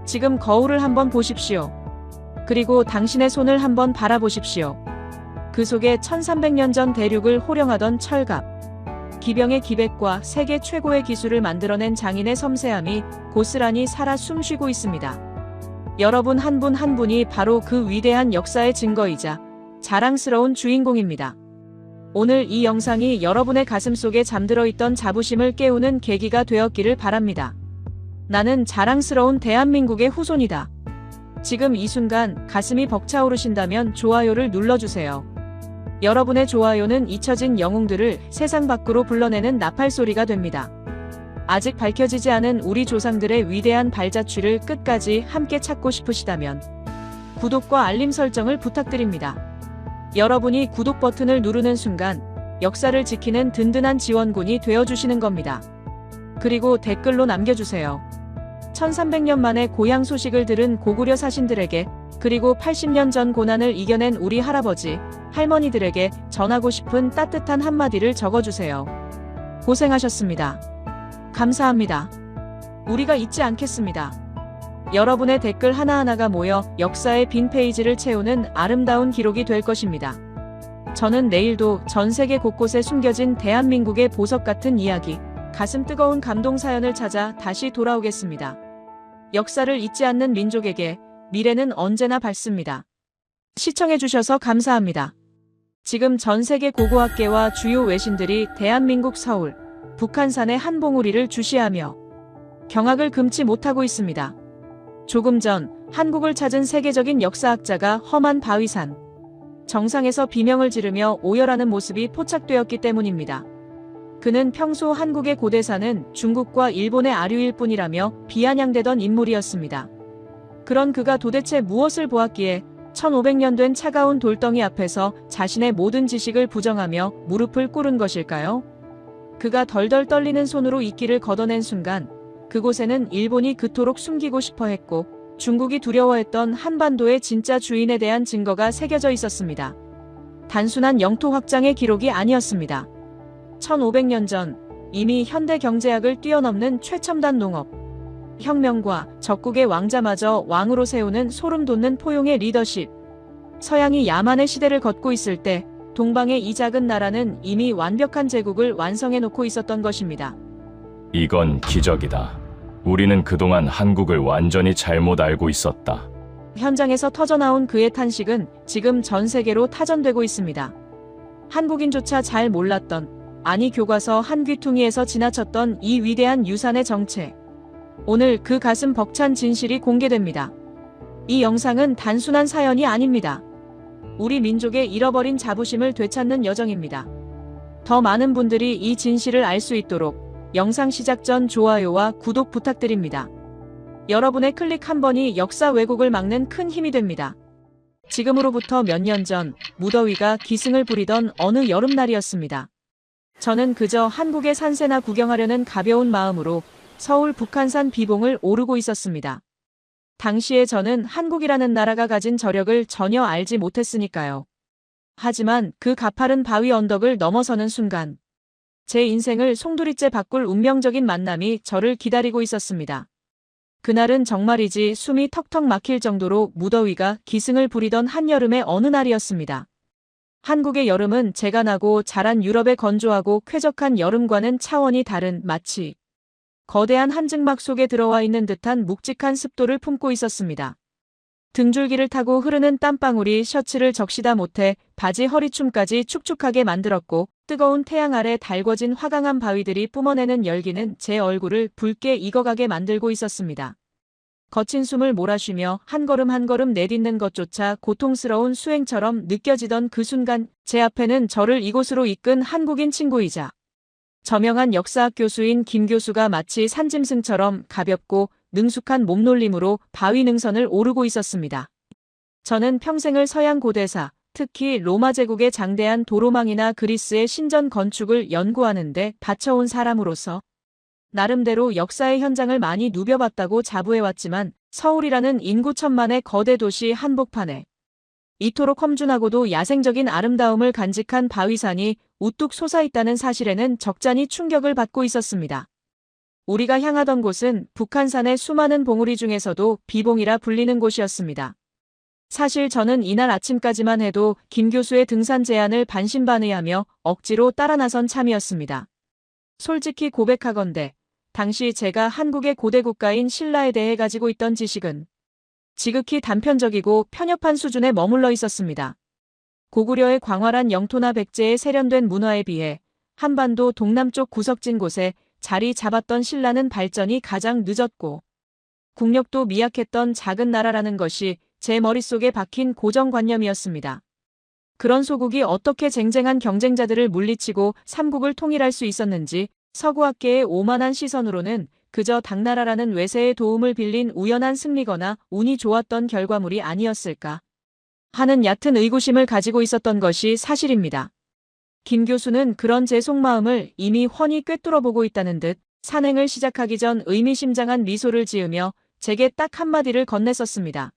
지금 거울을 한번 보십시오. 그리고 당신의 손을 한번 바라보십시오. 그 속에 1300년 전 대륙을 호령하던 철갑, 기병의 기백과 세계 최고의 기술을 만들어낸 장인의 섬세함이 고스란히 살아 숨쉬고 있습니다. 여러분 한 분 한 분이 바로 그 위대한 역사의 증거이자 자랑스러운 주인공입니다. 오늘 이 영상이 여러분의 가슴 속에 잠들어 있던 자부심을 깨우는 계기가 되었기를 바랍니다. 나는 자랑스러운 대한민국의 후손이다. 지금 이 순간 가슴이 벅차오르신다면 좋아요를 눌러주세요. 여러분의 좋아요는 잊혀진 영웅들을 세상 밖으로 불러내는 나팔소리가 됩니다. 아직 밝혀지지 않은 우리 조상들의 위대한 발자취를 끝까지 함께 찾고 싶으시다면 구독과 알림 설정을 부탁드립니다. 여러분이 구독 버튼을 누르는 순간 역사를 지키는 든든한 지원군이 되어주시는 겁니다. 그리고 댓글로 남겨주세요. 1300년 만에 고향 소식을 들은 고구려 사신들에게, 그리고 80년 전 고난을 이겨낸 우리 할아버지, 할머니들에게 전하고 싶은 따뜻한 한마디를 적어주세요. 고생하셨습니다. 감사합니다. 우리가 잊지 않겠습니다. 여러분의 댓글 하나하나가 모여 역사의 빈 페이지를 채우는 아름다운 기록이 될 것입니다. 저는 내일도 전 세계 곳곳에 숨겨진 대한민국의 보석 같은 이야기, 가슴 뜨거운 감동 사연을 찾아 다시 돌아오겠습니다. 역사를 잊지 않는 민족에게 미래는 언제나 밝습니다. 시청해주셔서 감사합니다. 지금 전 세계 고고학계와 주요 외신들이 대한민국 서울, 북한산의 한 봉우리를 주시하며 경악을 금치 못하고 있습니다. 조금 전 한국을 찾은 세계적인 역사학자가 험한 바위산 정상에서 비명을 지르며 오열하는 모습이 포착되었기 때문입니다. 그는 평소 한국의 고대사는 중국과 일본의 아류일 뿐이라며 비아냥대던 인물이었습니다. 그런 그가 도대체 무엇을 보았기에 1500년 된 차가운 돌덩이 앞에서 자신의 모든 지식을 부정하며 무릎을 꿇은 것일까요? 그가 덜덜 떨리는 손으로 이끼를 걷어낸 순간 그곳에는 일본이 그토록 숨기고 싶어 했고 중국이 두려워했던 한반도의 진짜 주인에 대한 증거가 새겨져 있었습니다. 단순한 영토 확장의 기록이 아니었습니다. 1500년 전 이미 현대 경제학을 뛰어넘는 최첨단 농업, 혁명과 적국의 왕자마저 왕으로 세우는 소름 돋는 포용의 리더십. 서양이 야만의 시대를 걷고 있을 때 동방의 이 작은 나라는 이미 완벽한 제국을 완성해 놓고 있었던 것입니다. 이건 기적이다. 우리는 그동안 한국을 완전히 잘못 알고 있었다. 현장에서 터져나온 그의 탄식은 지금 전 세계로 타전되고 있습니다. 한국인조차 잘 몰랐던, 아니 교과서 한 귀퉁이에서 지나쳤던 이 위대한 유산의 정체. 오늘 그 가슴 벅찬 진실이 공개됩니다. 이 영상은 단순한 사연이 아닙니다. 우리 민족의 잃어버린 자부심을 되찾는 여정입니다. 더 많은 분들이 이 진실을 알 수 있도록 영상 시작 전 좋아요와 구독 부탁드립니다. 여러분의 클릭 한 번이 역사 왜곡을 막는 큰 힘이 됩니다. 지금으로부터 몇 년 전 무더위가 기승을 부리던 어느 여름날이었습니다. 저는 그저 한국의 산세나 구경하려는 가벼운 마음으로 서울 북한산 비봉을 오르고 있었습니다. 당시에 저는 한국이라는 나라가 가진 저력을 전혀 알지 못했으니까요. 하지만 그 가파른 바위 언덕을 넘어서는 순간 제 인생을 송두리째 바꿀 운명적인 만남이 저를 기다리고 있었습니다. 그날은 정말이지 숨이 턱턱 막힐 정도로 무더위가 기승을 부리던 한여름의 어느 날이었습니다. 한국의 여름은 제가 나고 자란 유럽의 건조하고 쾌적한 여름과는 차원이 다른 마치 거대한 한증막 속에 들어와 있는 듯한 묵직한 습도를 품고 있었습니다. 등줄기를 타고 흐르는 땀방울이 셔츠를 적시다 못해 바지 허리춤까지 축축하게 만들었고 뜨거운 태양 아래 달궈진 화강한 바위들이 뿜어내는 열기는 제 얼굴을 붉게 익어가게 만들고 있었습니다. 거친 숨을 몰아쉬며 한 걸음 한 걸음 내딛는 것조차 고통스러운 수행처럼 느껴지던 그 순간 제 앞에는 저를 이곳으로 이끈 한국인 친구이자 저명한 역사학 교수인 김 교수가 마치 산짐승처럼 가볍고 능숙한 몸놀림으로 바위 능선을 오르고 있었습니다. 저는 평생을 서양 고대사, 특히 로마 제국의 장대한 도로망이나 그리스의 신전 건축을 연구하는 데 바쳐온 사람으로서 나름대로 역사의 현장을 많이 누벼봤다고 자부해왔지만 서울이라는 인구 1000만의 거대 도시 한복판에 이토록 험준하고도 야생적인 아름다움을 간직한 바위산이 우뚝 솟아있다는 사실에는 적잖이 충격을 받고 있었습니다. 우리가 향하던 곳은 북한산의 수많은 봉우리 중에서도 비봉이라 불리는 곳이었습니다. 사실 저는 이날 아침까지만 해도 김 교수의 등산 제안을 반신반의하며 억지로 따라 나선 참이었습니다. 솔직히 고백하건대 당시 제가 한국의 고대 국가인 신라에 대해 가지고 있던 지식은 지극히 단편적이고 편협한 수준에 머물러 있었습니다. 고구려의 광활한 영토나 백제의 세련된 문화에 비해 한반도 동남쪽 구석진 곳에 자리 잡았던 신라는 발전이 가장 늦었고 국력도 미약했던 작은 나라라는 것이 제 머릿속에 박힌 고정관념이었습니다. 그런 소국이 어떻게 쟁쟁한 경쟁자들을 물리치고 삼국을 통일할 수 있었는지 서구학계의 오만한 시선으로는 그저 당나라라는 외세의 도움을 빌린 우연한 승리거나 운이 좋았던 결과물이 아니었을까 하는 얕은 의구심을 가지고 있었던 것이 사실입니다. 김 교수는 그런 제 속마음을 이미 훤히 꿰뚫어보고 있다는 듯 산행을 시작하기 전 의미심장한 미소를 지으며 제게 딱 한마디를 건넸었습니다.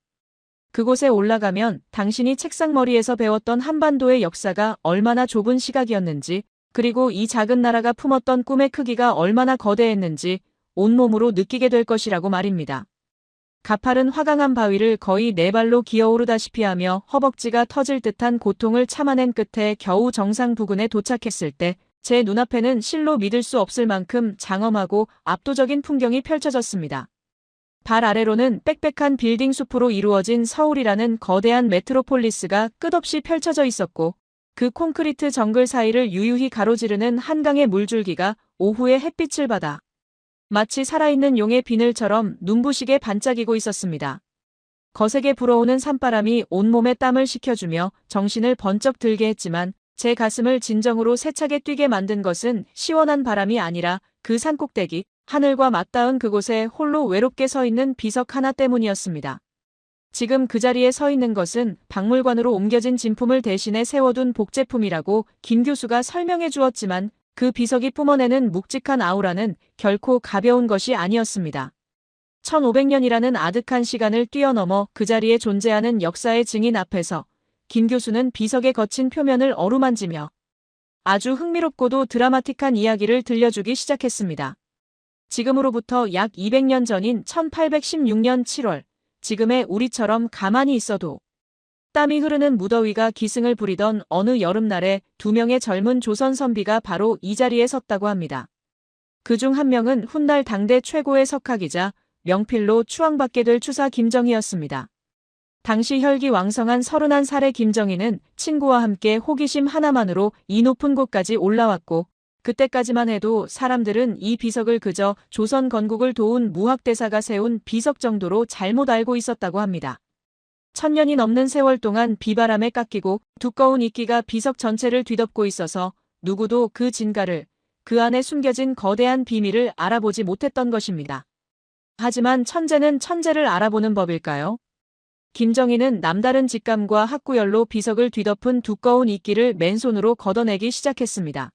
그곳에 올라가면 당신이 책상머리에서 배웠던 한반도의 역사가 얼마나 좁은 시각이었는지 그리고 이 작은 나라가 품었던 꿈의 크기가 얼마나 거대했는지 온몸으로 느끼게 될 것이라고 말입니다. 가파른 화강한 바위를 거의 네 발로 기어오르다시피 하며 허벅지가 터질 듯한 고통을 참아낸 끝에 겨우 정상 부근에 도착했을 때 제 눈앞에는 실로 믿을 수 없을 만큼 장엄하고 압도적인 풍경이 펼쳐졌습니다. 발 아래로는 빽빽한 빌딩 숲으로 이루어진 서울이라는 거대한 메트로폴리스가 끝없이 펼쳐져 있었고 그 콘크리트 정글 사이를 유유히 가로지르는 한강의 물줄기가 오후의 햇빛을 받아 마치 살아있는 용의 비늘처럼 눈부시게 반짝이고 있었습니다. 거세게 불어오는 산바람이 온몸에 땀을 식혀주며 정신을 번쩍 들게 했지만 제 가슴을 진정으로 세차게 뛰게 만든 것은 시원한 바람이 아니라 그 산꼭대기, 하늘과 맞닿은 그곳에 홀로 외롭게 서 있는 비석 하나 때문이었습니다. 지금 그 자리에 서 있는 것은 박물관으로 옮겨진 진품을 대신에 세워둔 복제품이라고 김 교수가 설명해 주었지만 그 비석이 뿜어내는 묵직한 아우라는 결코 가벼운 것이 아니었습니다. 1500년이라는 아득한 시간을 뛰어넘어 그 자리에 존재하는 역사의 증인 앞에서 김 교수는 비석의 거친 표면을 어루만지며 아주 흥미롭고도 드라마틱한 이야기를 들려주기 시작했습니다. 지금으로부터 약 200년 전인 1816년 7월, 지금의 우리처럼 가만히 있어도 땀이 흐르는 무더위가 기승을 부리던 어느 여름날에 2명의 젊은 조선 선비가 바로 이 자리에 섰다고 합니다. 그중 한 명은 훗날 당대 최고의 석학이자 명필로 추앙받게 될 추사 김정희였습니다. 당시 혈기왕성한 31살의 김정희는 친구와 함께 호기심 하나만으로 이 높은 곳까지 올라왔고, 그때까지만 해도 사람들은 이 비석을 그저 조선 건국을 도운 무학대사가 세운 비석 정도로 잘못 알고 있었다고 합니다. 1000년이 넘는 세월 동안 비바람에 깎이고 두꺼운 이끼가 비석 전체를 뒤덮고 있어서 누구도 그 진가를, 그 안에 숨겨진 거대한 비밀을 알아보지 못했던 것입니다. 하지만 천재는 천재를 알아보는 법일까요? 김정희는 남다른 직감과 학구열로 비석을 뒤덮은 두꺼운 이끼를 맨손으로 걷어내기 시작했습니다.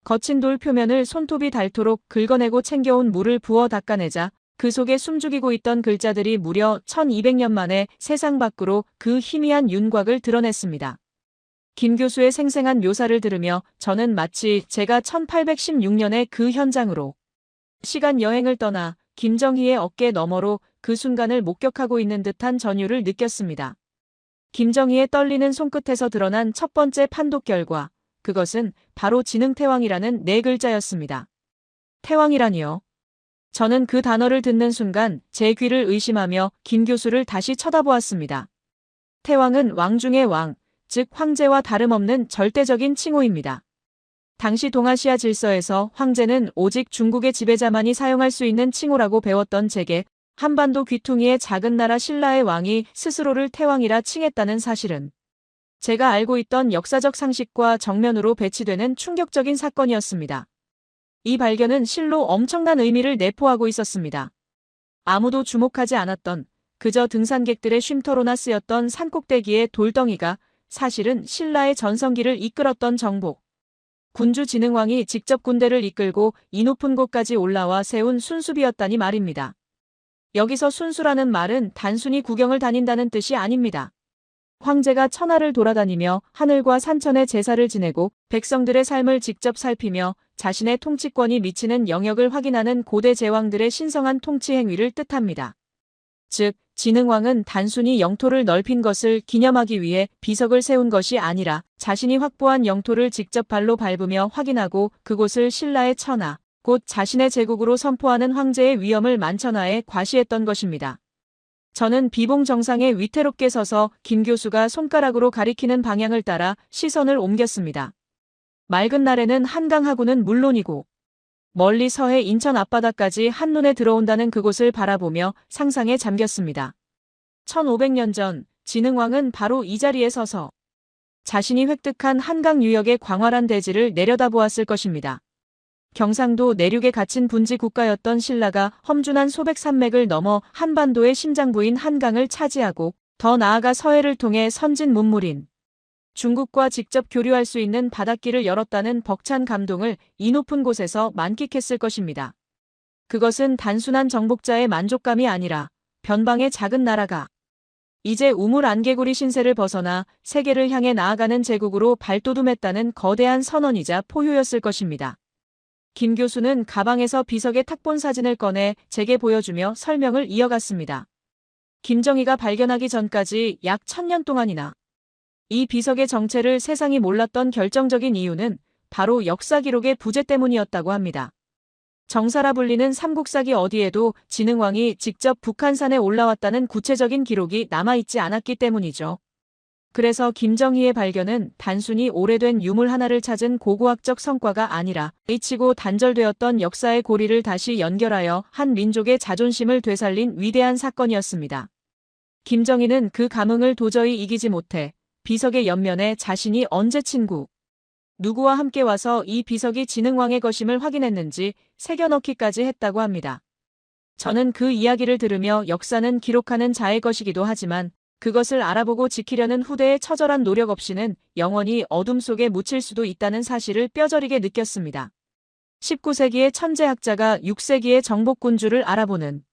거친 돌 표면을 손톱이 닳도록 긁어내고 챙겨온 물을 부어 닦아내자 그 속에 숨죽이고 있던 글자들이 무려 1200년 만에 세상 밖으로 그 희미한 윤곽을 드러냈습니다. 김 교수의 생생한 묘사를 들으며 저는 마치 제가 1816년의 그 현장으로 시간 여행을 떠나 김정희의 어깨 너머로 그 순간을 목격하고 있는 듯한 전율을 느꼈습니다. 김정희의 떨리는 손끝에서 드러난 첫 번째 판독 결과, 그것은 바로 지능태왕이라는 4글자였습니다. 태왕이라니요. 저는 그 단어를 듣는 순간 제 귀를 의심하며 김 교수를 다시 쳐다보았습니다. 태왕은 왕 중의 왕, 즉 황제와 다름없는 절대적인 칭호입니다. 당시 동아시아 질서에서 황제는 오직 중국의 지배자만이 사용할 수 있는 칭호라고 배웠던 제게 한반도 귀퉁이의 작은 나라 신라의 왕이 스스로를 태왕이라 칭했다는 사실은 제가 알고 있던 역사적 상식과 정면으로 배치되는 충격적인 사건이었습니다. 이 발견은 실로 엄청난 의미를 내포하고 있었습니다. 아무도 주목하지 않았던, 그저 등산객들의 쉼터로나 쓰였던 산꼭대기의 돌덩이가 사실은 신라의 전성기를 이끌었던 정복, 군주진흥왕이 직접 군대를 이끌고 이 높은 곳까지 올라와 세운 순수비였다니 말입니다. 여기서 순수라는 말은 단순히 구경을 다닌다는 뜻이 아닙니다. 황제가 천하를 돌아다니며 하늘과 산천의 제사를 지내고 백성들의 삶을 직접 살피며 자신의 통치권이 미치는 영역을 확인하는 고대 제왕들의 신성한 통치 행위를 뜻합니다. 즉, 진흥왕은 단순히 영토를 넓힌 것을 기념하기 위해 비석을 세운 것이 아니라 자신이 확보한 영토를 직접 발로 밟으며 확인하고 그곳을 신라의 천하, 곧 자신의 제국으로 선포하는 황제의 위엄을 만천하에 과시했던 것입니다. 저는 비봉 정상에 위태롭게 서서 김 교수가 손가락으로 가리키는 방향을 따라 시선을 옮겼습니다. 맑은 날에는 한강하고는 물론이고 멀리 서해 인천 앞바다까지 한눈에 들어온다는 그곳을 바라보며 상상에 잠겼습니다. 1500년 전 진흥왕은 바로 이 자리에 서서 자신이 획득한 한강 유역의 광활한 대지를 내려다보았을 것입니다. 경상도 내륙에 갇힌 분지 국가였던 신라가 험준한 소백 산맥을 넘어 한반도의 심장부인 한강을 차지하고 더 나아가 서해를 통해 선진 문물인 중국과 직접 교류할 수 있는 바닷길을 열었다는 벅찬 감동을 이 높은 곳에서 만끽했을 것입니다. 그것은 단순한 정복자의 만족감이 아니라 변방의 작은 나라가 이제 우물 안개구리 신세를 벗어나 세계를 향해 나아가는 제국으로 발돋움했다는 거대한 선언이자 포효였을 것입니다. 김 교수는 가방에서 비석의 탁본 사진을 꺼내 제게 보여주며 설명을 이어갔습니다. 김정희가 발견하기 전까지 약 1000년 동안이나 이 비석의 정체를 세상이 몰랐던 결정적인 이유는 바로 역사 기록의 부재 때문이었다고 합니다. 정사라 불리는 삼국사기 어디에도 진흥왕이 직접 북한산에 올라왔다는 구체적인 기록이 남아있지 않았기 때문이죠. 그래서 김정희의 발견은 단순히 오래된 유물 하나를 찾은 고고학적 성과가 아니라 잊히고 단절되었던 역사의 고리를 다시 연결하여 한 민족의 자존심을 되살린 위대한 사건이었습니다. 김정희는 그 감흥을 도저히 이기지 못해 비석의 옆면에 자신이 언제 친구, 누구와 함께 와서 이 비석이 진흥왕의 것임을 확인했는지 새겨넣기까지 했다고 합니다. 저는 그 이야기를 들으며 역사는 기록하는 자의 것이기도 하지만 그것을 알아보고 지키려는 후대의 처절한 노력 없이는 영원히 어둠 속에 묻힐 수도 있다는 사실을 뼈저리게 느꼈습니다. 19세기의 천재학자가 6세기의 정복군주를 알아보는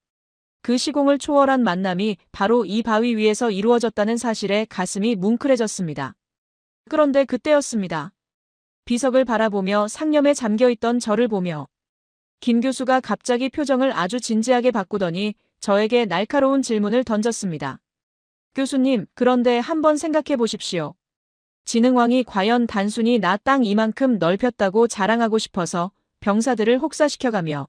그 시공을 초월한 만남이 바로 이 바위 위에서 이루어졌다는 사실에 가슴이 뭉클해졌습니다. 그런데 그때였습니다. 비석을 바라보며 상념에 잠겨있던 저를 보며 김 교수가 갑자기 표정을 아주 진지하게 바꾸더니 저에게 날카로운 질문을 던졌습니다. 교수님, 그런데 한번 생각해 보십시오. 진흥왕이 과연 단순히 나 땅 이만큼 넓혔다고 자랑하고 싶어서 병사들을 혹사시켜가며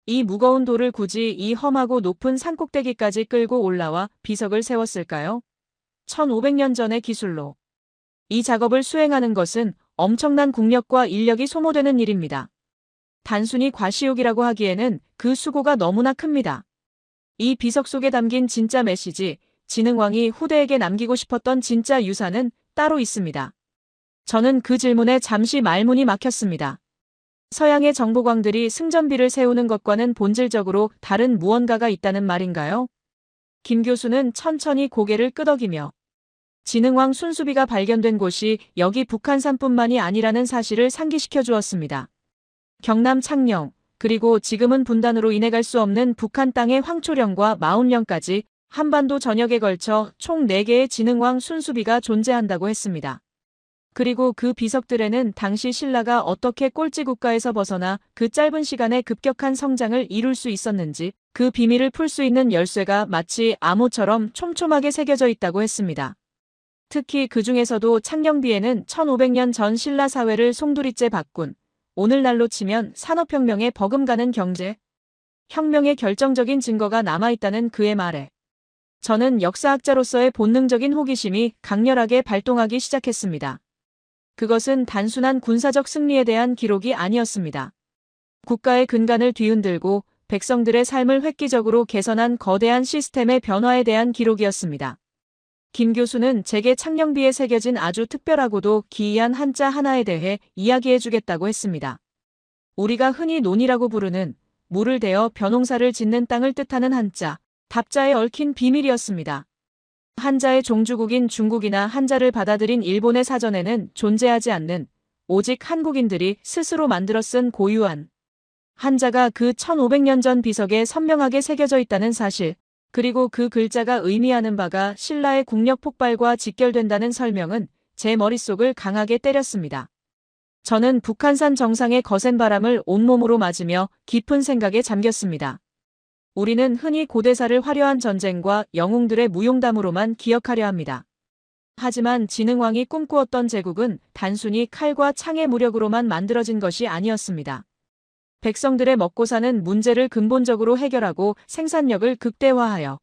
이 무거운 돌을 굳이 이 험하고 높은 산꼭대기까지 끌고 올라와 비석을 세웠을까요? 1500년 전의 기술로. 이 작업을 수행하는 것은 엄청난 국력과 인력이 소모되는 일입니다. 단순히 과시욕이라고 하기에는 그 수고가 너무나 큽니다. 이 비석 속에 담긴 진짜 메시지, 진흥왕이 후대에게 남기고 싶었던 진짜 유산은 따로 있습니다. 저는 그 질문에 잠시 말문이 막혔습니다. 서양의 정보광들이 승전비를 세우는 것과는 본질적으로 다른 무언가가 있다는 말인가요? 김 교수는 천천히 고개를 끄덕이며 진흥왕 순수비가 발견된 곳이 여기 북한산뿐만이 아니라는 사실을 상기시켜 주었습니다. 경남 창녕, 그리고 지금은 분단으로 인해 갈 수 없는 북한 땅의 황초령과 마운령까지 한반도 전역에 걸쳐 총 4개의 진흥왕 순수비가 존재한다고 했습니다. 그리고 그 비석들에는 당시 신라가 어떻게 꼴찌 국가에서 벗어나 그 짧은 시간에 급격한 성장을 이룰 수 있었는지 그 비밀을 풀 수 있는 열쇠가 마치 암호처럼 촘촘하게 새겨져 있다고 했습니다. 특히 그 중에서도 창녕비에는 1500년 전 신라 사회를 송두리째 바꾼 오늘날로 치면 산업혁명에 버금가는 경제, 혁명의 결정적인 증거가 남아있다는 그의 말에 저는 역사학자로서의 본능적인 호기심이 강렬하게 발동하기 시작했습니다. 그것은 단순한 군사적 승리에 대한 기록이 아니었습니다. 국가의 근간을 뒤흔들고 백성들의 삶을 획기적으로 개선한 거대한 시스템의 변화에 대한 기록이었습니다. 김 교수는 제게 창녕비에 새겨진 아주 특별하고도 기이한 한자 하나에 대해 이야기해 주겠다고 했습니다. 우리가 흔히 논이라고 부르는 물을 대어 벼농사를 짓는 땅을 뜻하는 한자, 답자에 얽힌 비밀이었습니다. 한자의 종주국인 중국이나 한자를 받아들인 일본의 사전에는 존재하지 않는 오직 한국인들이 스스로 만들어 쓴 고유한 한자가 그 1500년 전 비석에 선명하게 새겨져 있다는 사실, 그리고 그 글자가 의미하는 바가 신라의 국력 폭발과 직결된다는 설명은 제 머릿속을 강하게 때렸습니다. 저는 북한산 정상의 거센 바람을 온몸으로 맞으며 깊은 생각에 잠겼습니다. 우리는 흔히 고대사를 화려한 전쟁과 영웅들의 무용담으로만 기억하려 합니다. 하지만 진흥왕이 꿈꾸었던 제국은 단순히 칼과 창의 무력으로만 만들어진 것이 아니었습니다. 백성들의 먹고 사는 문제를 근본적으로 해결하고 생산력을 극대화하여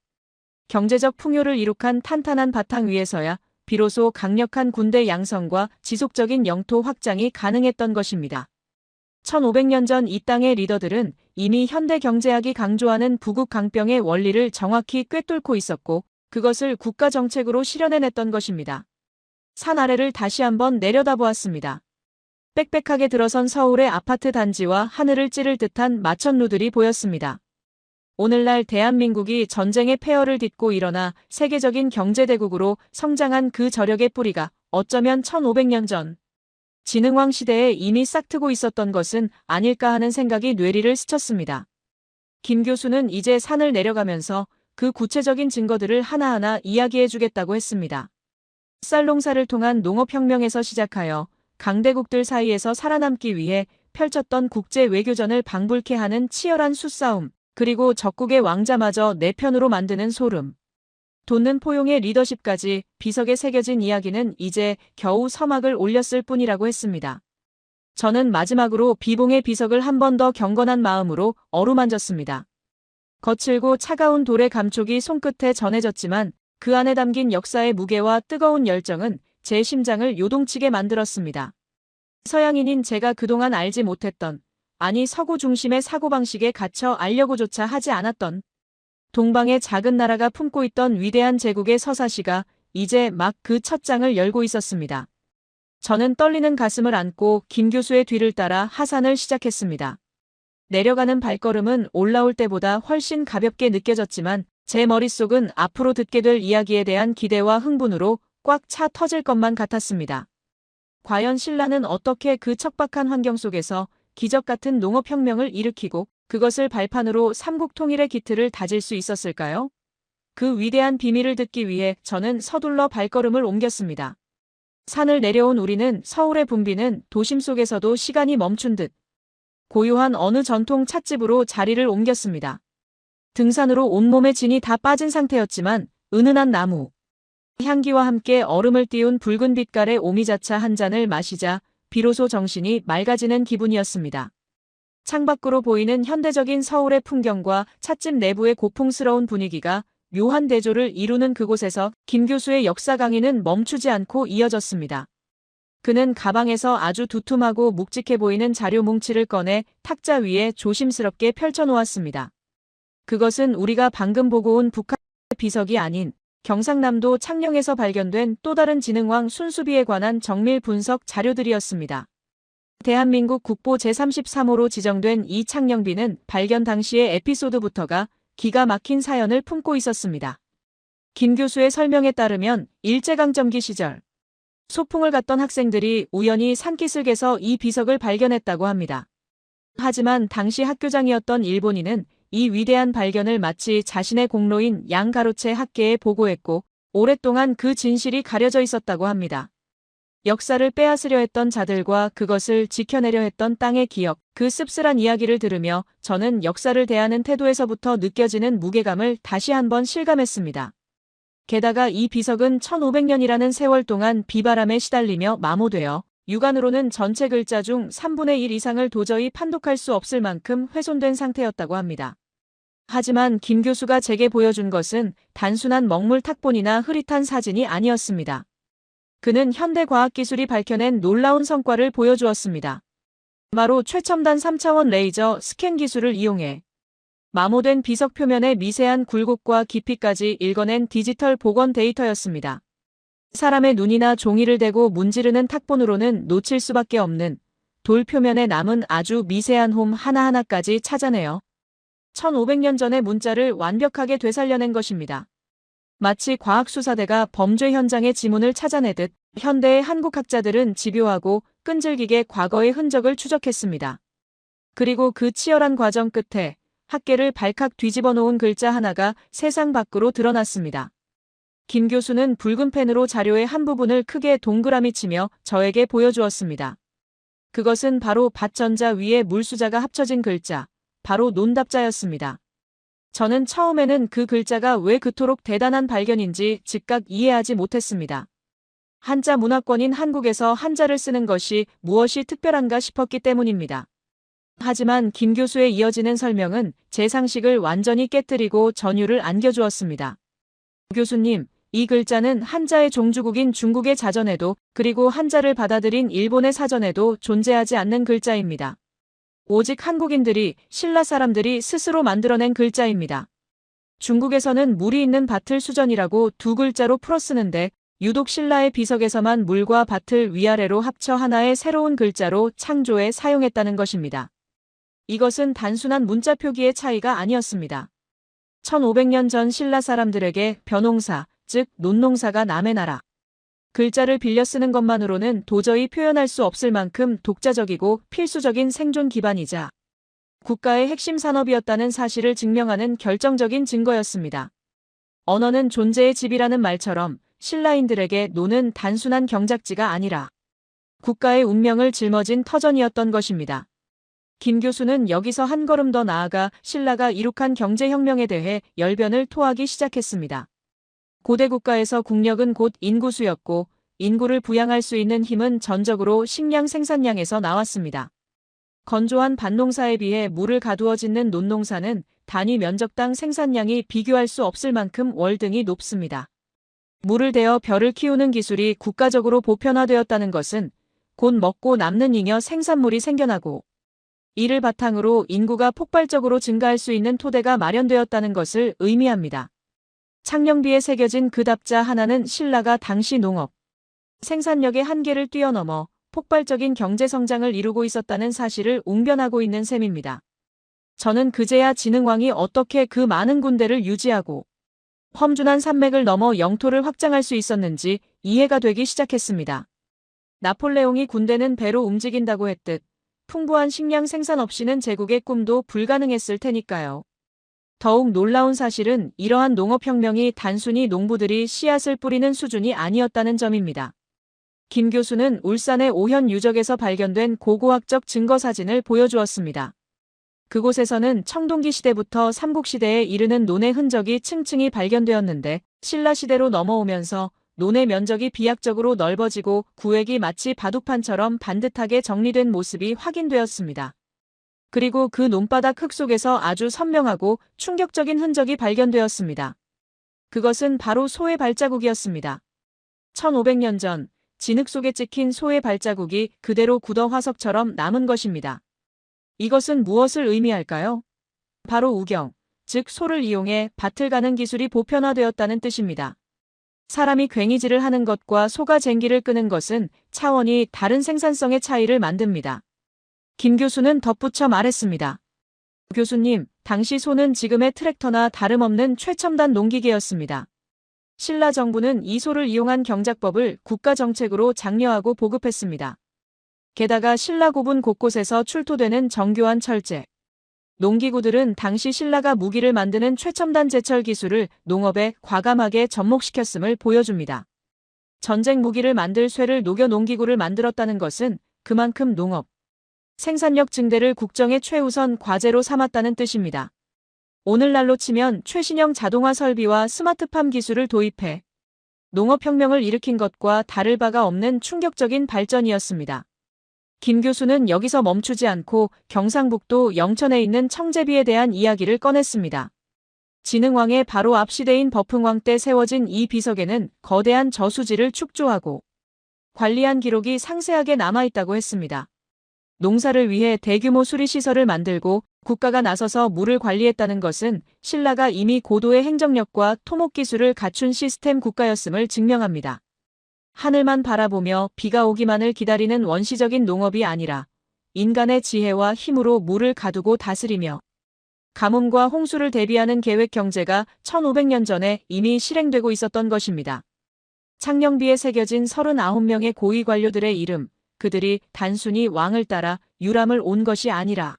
경제적 풍요를 이룩한 탄탄한 바탕 위에서야 비로소 강력한 군대 양성과 지속적인 영토 확장이 가능했던 것입니다. 1500년 전 이 땅의 리더들은 이미 현대 경제학이 강조하는 부국 강병의 원리를 정확히 꿰뚫고 있었고 그것을 국가 정책으로 실현해냈던 것입니다. 산 아래를 다시 한번 내려다보았습니다. 빽빽하게 들어선 서울의 아파트 단지와 하늘을 찌를 듯한 마천루들이 보였습니다. 오늘날 대한민국이 전쟁의 폐허를 딛고 일어나 세계적인 경제대국으로 성장한 그 저력의 뿌리가 어쩌면 1500년 전 진흥왕 시대에 이미 싹트고 있었던 것은 아닐까 하는 생각이 뇌리를 스쳤습니다. 김 교수는 이제 산을 내려가면서 그 구체적인 증거들을 하나하나 이야기해 주겠다고 했습니다. 쌀농사를 통한 농업혁명에서 시작하여 강대국들 사이에서 살아남기 위해 펼쳤던 국제 외교전을 방불케 하는 치열한 수싸움, 그리고 적국의 왕자마저 내 편으로 만드는 소름, 돋는 포용의 리더십까지 비석에 새겨진 이야기는 이제 겨우 서막을 올렸을 뿐이라고 했습니다. 저는 마지막으로 비봉의 비석을 한 번 더 경건한 마음으로 어루만졌습니다. 거칠고 차가운 돌의 감촉이 손끝에 전해졌지만 그 안에 담긴 역사의 무게와 뜨거운 열정은 제 심장을 요동치게 만들었습니다. 서양인인 제가 그동안 알지 못했던, 아니 서구 중심의 사고방식에 갇혀 알려고조차 하지 않았던 동방의 작은 나라가 품고 있던 위대한 제국의 서사시가 이제 막 그 첫 장을 열고 있었습니다. 저는 떨리는 가슴을 안고 김 교수의 뒤를 따라 하산을 시작했습니다. 내려가는 발걸음은 올라올 때보다 훨씬 가볍게 느껴졌지만 제 머릿속은 앞으로 듣게 될 이야기에 대한 기대와 흥분으로 꽉 차 터질 것만 같았습니다. 과연 신라는 어떻게 그 척박한 환경 속에서 기적 같은 농업혁명을 일으키고 그것을 발판으로 삼국 통일의 기틀을 다질 수 있었을까요? 그 위대한 비밀을 듣기 위해 저는 서둘러 발걸음을 옮겼습니다. 산을 내려온 우리는 서울의 붐비는 도심 속에서도 시간이 멈춘 듯 고요한 어느 전통 찻집으로 자리를 옮겼습니다. 등산으로 온몸에 진이 다 빠진 상태였지만 은은한 나무, 향기와 함께 얼음을 띄운 붉은 빛깔의 오미자차 한 잔을 마시자 비로소 정신이 맑아지는 기분이었습니다. 창밖으로 보이는 현대적인 서울의 풍경과 찻집 내부의 고풍스러운 분위기가 묘한 대조를 이루는 그곳에서 김 교수의 역사 강의는 멈추지 않고 이어졌습니다. 그는 가방에서 아주 두툼하고 묵직해 보이는 자료 뭉치를 꺼내 탁자 위에 조심스럽게 펼쳐놓았습니다. 그것은 우리가 방금 보고 온 북한의 비석이 아닌 경상남도 창녕에서 발견된 또 다른 진흥왕 순수비에 관한 정밀 분석 자료들이었습니다. 대한민국 국보 제33호로 지정된 이 창녕비는 발견 당시의 에피소드부터가 기가 막힌 사연을 품고 있었습니다. 김 교수의 설명에 따르면 일제강점기 시절 소풍을 갔던 학생들이 우연히 산기슭에서 이 비석을 발견했다고 합니다. 하지만 당시 학교장이었던 일본인은 이 위대한 발견을 마치 자신의 공로인 양가로체 학계에 보고했고 오랫동안 그 진실이 가려져 있었다고 합니다. 역사를 빼앗으려 했던 자들과 그것을 지켜내려 했던 땅의 기억, 그 씁쓸한 이야기를 들으며 저는 역사를 대하는 태도에서부터 느껴지는 무게감을 다시 한번 실감했습니다. 게다가 이 비석은 1500년이라는 세월 동안 비바람에 시달리며 마모되어 육안으로는 전체 글자 중 3분의 1 이상을 도저히 판독할 수 없을 만큼 훼손된 상태였다고 합니다. 하지만 김 교수가 제게 보여준 것은 단순한 먹물 탁본이나 흐릿한 사진이 아니었습니다. 그는 현대 과학기술이 밝혀낸 놀라운 성과를 보여주었습니다. 바로 최첨단 3차원 레이저 스캔 기술을 이용해 마모된 비석 표면의 미세한 굴곡과 깊이까지 읽어낸 디지털 복원 데이터였습니다. 사람의 눈이나 종이를 대고 문지르는 탁본으로는 놓칠 수밖에 없는 돌 표면에 남은 아주 미세한 홈 하나하나까지 찾아내어 1500년 전의 문자를 완벽하게 되살려낸 것입니다. 마치 과학수사대가 범죄 현장의 지문을 찾아내듯 현대의 한국 학자들은 집요하고 끈질기게 과거의 흔적을 추적했습니다. 그리고 그 치열한 과정 끝에 학계를 발칵 뒤집어 놓은 글자 하나가 세상 밖으로 드러났습니다. 김 교수는 붉은 펜으로 자료의 한 부분을 크게 동그라미 치며 저에게 보여주었습니다. 그것은 바로 밭전자 위에 물수자가 합쳐진 글자, 바로 논답자였습니다. 저는 처음에는 그 글자가 왜 그토록 대단한 발견인지 즉각 이해하지 못했습니다. 한자 문화권인 한국에서 한자를 쓰는 것이 무엇이 특별한가 싶었기 때문입니다. 하지만 김 교수의 이어지는 설명은 제 상식을 완전히 깨뜨리고 전율을 안겨주었습니다. 교수님, 이 글자는 한자의 종주국인 중국의 자전에도 그리고 한자를 받아들인 일본의 사전에도 존재하지 않는 글자입니다. 오직 한국인들이, 신라 사람들이 스스로 만들어낸 글자입니다. 중국에서는 물이 있는 밭을 수전이라고 두 글자로 풀어 쓰는데 유독 신라의 비석에서만 물과 밭을 위아래로 합쳐 하나의 새로운 글자로 창조해 사용했다는 것입니다. 이것은 단순한 문자 표기의 차이가 아니었습니다. 1500년 전 신라 사람들에게 벼농사, 즉 논농사가 남의 나라. 글자를 빌려 쓰는 것만으로는 도저히 표현할 수 없을 만큼 독자적이고 필수적인 생존 기반이자 국가의 핵심 산업이었다는 사실을 증명하는 결정적인 증거였습니다. 언어는 존재의 집이라는 말처럼 신라인들에게 노는 단순한 경작지가 아니라 국가의 운명을 짊어진 터전이었던 것입니다. 김 교수는 여기서 한 걸음 더 나아가 신라가 이룩한 경제혁명에 대해 열변을 토하기 시작했습니다. 고대 국가에서 국력은 곧 인구수였고 인구를 부양할 수 있는 힘은 전적으로 식량 생산량에서 나왔습니다. 건조한 밭농사에 비해 물을 가두어 짓는 논농사는 단위 면적당 생산량이 비교할 수 없을 만큼 월등히 높습니다. 물을 대어 벼를 키우는 기술이 국가적으로 보편화되었다는 것은 곧 먹고 남는 잉여 생산물이 생겨나고 이를 바탕으로 인구가 폭발적으로 증가할 수 있는 토대가 마련되었다는 것을 의미합니다. 창녕비에 새겨진 그 답자 하나는 신라가 당시 농업, 생산력의 한계를 뛰어넘어 폭발적인 경제성장을 이루고 있었다는 사실을 웅변하고 있는 셈입니다. 저는 그제야 진흥왕이 어떻게 그 많은 군대를 유지하고 험준한 산맥을 넘어 영토를 확장할 수 있었는지 이해가 되기 시작했습니다. 나폴레옹이 군대는 배로 움직인다고 했듯 풍부한 식량 생산 없이는 제국의 꿈도 불가능했을 테니까요. 더욱 놀라운 사실은 이러한 농업혁명이 단순히 농부들이 씨앗을 뿌리는 수준이 아니었다는 점입니다. 김 교수는 울산의 오현 유적에서 발견된 고고학적 증거사진을 보여주었습니다. 그곳에서는 청동기 시대부터 삼국시대에 이르는 논의 흔적이 층층이 발견되었는데 신라시대로 넘어오면서 논의 면적이 비약적으로 넓어지고 구획이 마치 바둑판처럼 반듯하게 정리된 모습이 확인되었습니다. 그리고 그 논바닥 흙 속에서 아주 선명하고 충격적인 흔적이 발견되었습니다. 그것은 바로 소의 발자국이었습니다. 1500년 전 진흙 속에 찍힌 소의 발자국이 그대로 굳어 화석처럼 남은 것입니다. 이것은 무엇을 의미할까요? 바로 우경, 즉 소를 이용해 밭을 가는 기술이 보편화되었다는 뜻입니다. 사람이 괭이질을 하는 것과 소가 쟁기를 끄는 것은 차원이 다른 생산성의 차이를 만듭니다. 김 교수는 덧붙여 말했습니다. 교수님, 당시 소는 지금의 트랙터나 다름없는 최첨단 농기계였습니다. 신라 정부는 이 소를 이용한 경작법을 국가정책으로 장려하고 보급했습니다. 게다가 신라 고분 곳곳에서 출토되는 정교한 철제, 농기구들은 당시 신라가 무기를 만드는 최첨단 제철 기술을 농업에 과감하게 접목시켰음을 보여줍니다. 전쟁 무기를 만들 쇠를 녹여 농기구를 만들었다는 것은 그만큼 농업, 생산력 증대를 국정의 최우선 과제로 삼았다는 뜻입니다. 오늘날로 치면 최신형 자동화 설비와 스마트팜 기술을 도입해 농업혁명을 일으킨 것과 다를 바가 없는 충격적인 발전이었습니다. 김 교수는 여기서 멈추지 않고 경상북도 영천에 있는 청제비에 대한 이야기를 꺼냈습니다. 진흥왕의 바로 앞 시대인 버풍왕 때 세워진 이 비석에는 거대한 저수지를 축조하고 관리한 기록이 상세하게 남아있다고 했습니다. 농사를 위해 대규모 수리시설을 만들고 국가가 나서서 물을 관리했다는 것은 신라가 이미 고도의 행정력과 토목기술을 갖춘 시스템 국가였음을 증명합니다. 하늘만 바라보며 비가 오기만을 기다리는 원시적인 농업이 아니라 인간의 지혜와 힘으로 물을 가두고 다스리며 가뭄과 홍수를 대비하는 계획 경제가 1500년 전에 이미 실행되고 있었던 것입니다. 창녕비에 새겨진 39명의 고위 관료들의 이름, 그들이 단순히 왕을 따라 유람을 온 것이 아니라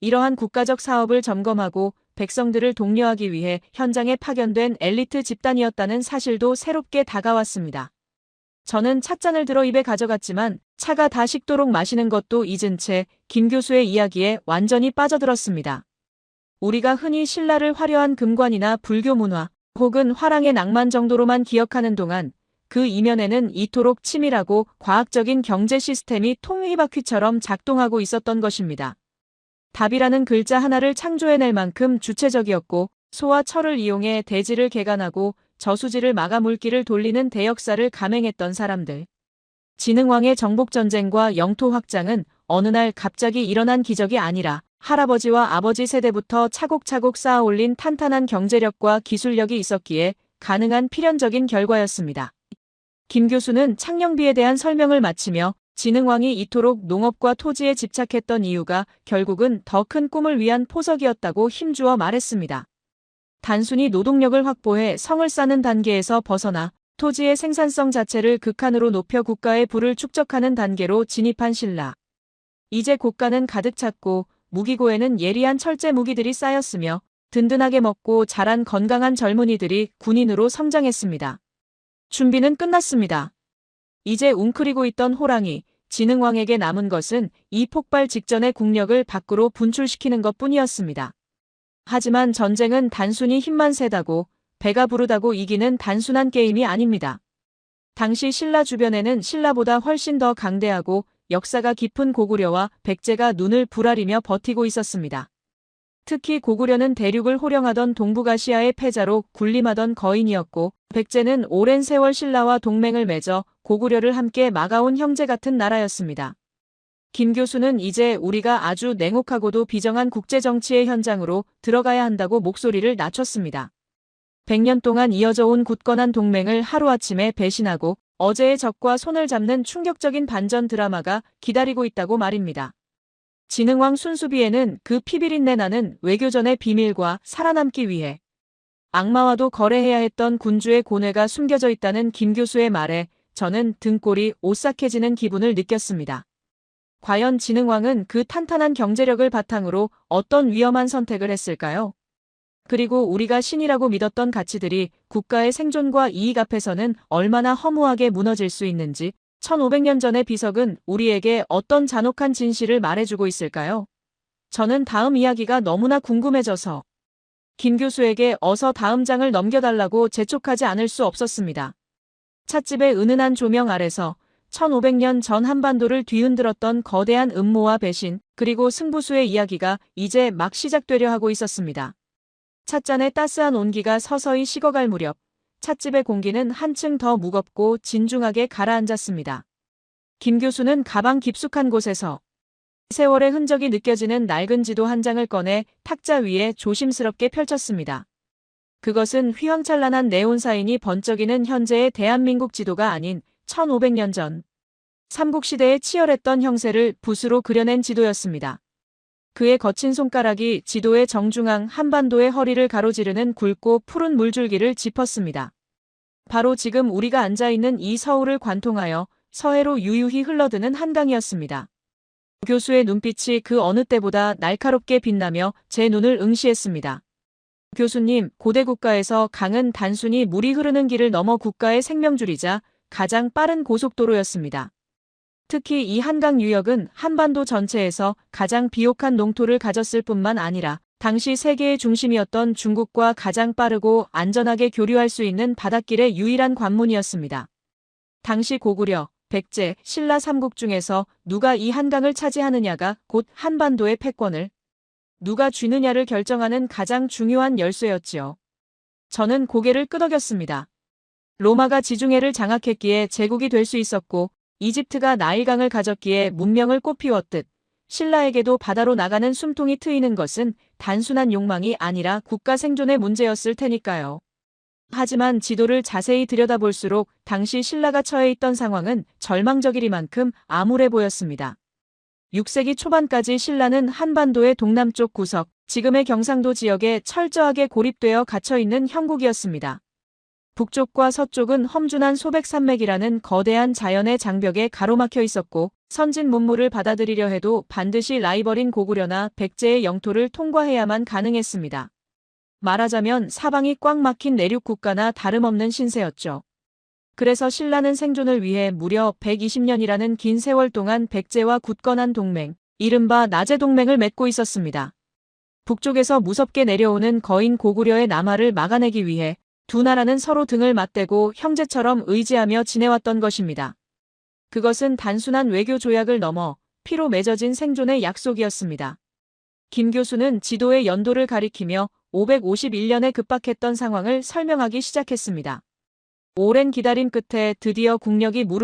이러한 국가적 사업을 점검하고 백성들을 독려하기 위해 현장에 파견된 엘리트 집단이었다는 사실도 새롭게 다가왔습니다. 저는 찻잔을 들어 입에 가져갔지만 차가 다 식도록 마시는 것도 잊은 채 김 교수의 이야기에 완전히 빠져들었습니다. 우리가 흔히 신라를 화려한 금관이나 불교 문화 혹은 화랑의 낭만 정도로만 기억하는 동안 그 이면에는 이토록 치밀하고 과학적인 경제 시스템이 통휘바퀴처럼 작동하고 있었던 것입니다. 답이라는 글자 하나를 창조해낼 만큼 주체적이었고 소와 철을 이용해 대지를 개간하고 저수지를 막아 물길을 돌리는 대역사를 감행했던 사람들. 진흥왕의 정복전쟁과 영토 확장은 어느 날 갑자기 일어난 기적이 아니라 할아버지와 아버지 세대부터 차곡차곡 쌓아올린 탄탄한 경제력과 기술력이 있었기에 가능한 필연적인 결과였습니다. 김 교수는 창녕비에 대한 설명을 마치며 진흥왕이 이토록 농업과 토지에 집착했던 이유가 결국은 더 큰 꿈을 위한 포석이었다고 힘주어 말했습니다. 단순히 노동력을 확보해 성을 쌓는 단계에서 벗어나 토지의 생산성 자체를 극한으로 높여 국가의 부를 축적하는 단계로 진입한 신라. 이제 고가는 가득 찼고 무기고에는 예리한 철제 무기들이 쌓였으며 든든하게 먹고 자란 건강한 젊은이들이 군인으로 성장했습니다. 준비는 끝났습니다. 이제 웅크리고 있던 호랑이, 진흥왕에게 남은 것은 이 폭발 직전의 국력을 밖으로 분출시키는 것뿐이었습니다. 하지만 전쟁은 단순히 힘만 세다고 배가 부르다고 이기는 단순한 게임이 아닙니다. 당시 신라 주변에는 신라보다 훨씬 더 강대하고 역사가 깊은 고구려와 백제가 눈을 부라리며 버티고 있었습니다. 특히 고구려는 대륙을 호령하던 동북아시아의 패자로 군림하던 거인이었고 백제는 오랜 세월 신라와 동맹을 맺어 고구려를 함께 막아온 형제 같은 나라였습니다. 김 교수는 이제 우리가 아주 냉혹하고도 비정한 국제정치의 현장으로 들어가야 한다고 목소리를 낮췄습니다. 100년 동안 이어져 온 굳건한 동맹을 하루아침에 배신하고 어제의 적과 손을 잡는 충격적인 반전 드라마가 기다리고 있다고 말입니다. 진흥왕 순수비에는 그 피비린내 나는 외교전의 비밀과 살아남기 위해 악마와도 거래해야 했던 군주의 고뇌가 숨겨져 있다는 김 교수의 말에 저는 등골이 오싹해지는 기분을 느꼈습니다. 과연 진흥왕은 그 탄탄한 경제력을 바탕으로 어떤 위험한 선택을 했을까요? 그리고 우리가 신이라고 믿었던 가치들이 국가의 생존과 이익 앞에서는 얼마나 허무하게 무너질 수 있는지 1500년 전의 비석은 우리에게 어떤 잔혹한 진실을 말해주고 있을까요? 저는 다음 이야기가 너무나 궁금해져서 김 교수에게 어서 다음 장을 넘겨달라고 재촉하지 않을 수 없었습니다. 찻집의 은은한 조명 아래서 1500년 전 한반도를 뒤흔들었던 거대한 음모와 배신, 그리고 승부수의 이야기가 이제 막 시작되려 하고 있었습니다. 찻잔의 따스한 온기가 서서히 식어갈 무렵, 찻집의 공기는 한층 더 무겁고 진중하게 가라앉았습니다. 김 교수는 가방 깊숙한 곳에서 세월의 흔적이 느껴지는 낡은 지도 한 장을 꺼내 탁자 위에 조심스럽게 펼쳤습니다. 그것은 휘황찬란한 네온 사인이 번쩍이는 현재의 대한민국 지도가 아닌 1500년 전 삼국시대에 치열했던 형세를 붓으로 그려낸 지도였습니다. 그의 거친 손가락이 지도의 정중앙 한반도의 허리를 가로지르는 굵고 푸른 물줄기를 짚었습니다. 바로 지금 우리가 앉아있는 이 서울을 관통하여 서해로 유유히 흘러드는 한강이었습니다. 교수의 눈빛이 그 어느 때보다 날카롭게 빛나며 제 눈을 응시했습니다. 교수님, 고대 국가에서 강은 단순히 물이 흐르는 길을 넘어 국가의 생명줄이자 가장 빠른 고속도로였습니다. 특히 이 한강 유역은 한반도 전체에서 가장 비옥한 농토를 가졌을 뿐만 아니라 당시 세계의 중심이었던 중국과 가장 빠르고 안전하게 교류할 수 있는 바닷길의 유일한 관문이었습니다. 당시 고구려, 백제, 신라 삼국 중에서 누가 이 한강을 차지하느냐가 곧 한반도의 패권을 누가 쥐느냐를 결정하는 가장 중요한 열쇠였지요. 저는 고개를 끄덕였습니다. 로마가 지중해를 장악했기에 제국이 될 수 있었고 이집트가 나일강을 가졌기에 문명을 꽃피웠듯 신라에게도 바다로 나가는 숨통이 트이는 것은 단순한 욕망이 아니라 국가 생존의 문제였을 테니까요. 하지만 지도를 자세히 들여다볼수록 당시 신라가 처해 있던 상황은 절망적이리만큼 암울해 보였습니다. 6세기 초반까지 신라는 한반도의 동남쪽 구석, 지금의 경상도 지역에 철저하게 고립되어 갇혀있는 형국이었습니다. 북쪽과 서쪽은 험준한 소백산맥이라는 거대한 자연의 장벽에 가로막혀 있었고 선진 문물을 받아들이려 해도 반드시 라이벌인 고구려나 백제의 영토를 통과해야만 가능했습니다. 말하자면 사방이 꽉 막힌 내륙 국가나 다름없는 신세였죠. 그래서 신라는 생존을 위해 무려 120년이라는 긴 세월 동안 백제와 굳건한 동맹, 이른바 나제동맹을 맺고 있었습니다. 북쪽에서 무섭게 내려오는 거인 고구려의 남하를 막아내기 위해 두 나라는 서로 등을 맞대고 형제처럼 의지하며 지내왔던 것입니다. 그것은 단순한 외교 조약을 넘어 피로 맺어진 생존의 약속이었습니다. 김 교수는 지도의 연도를 가리키며 551년에 급박했던 상황을 설명하기 시작했습니다. 오랜 기다림 끝에 드디어 국력이 무르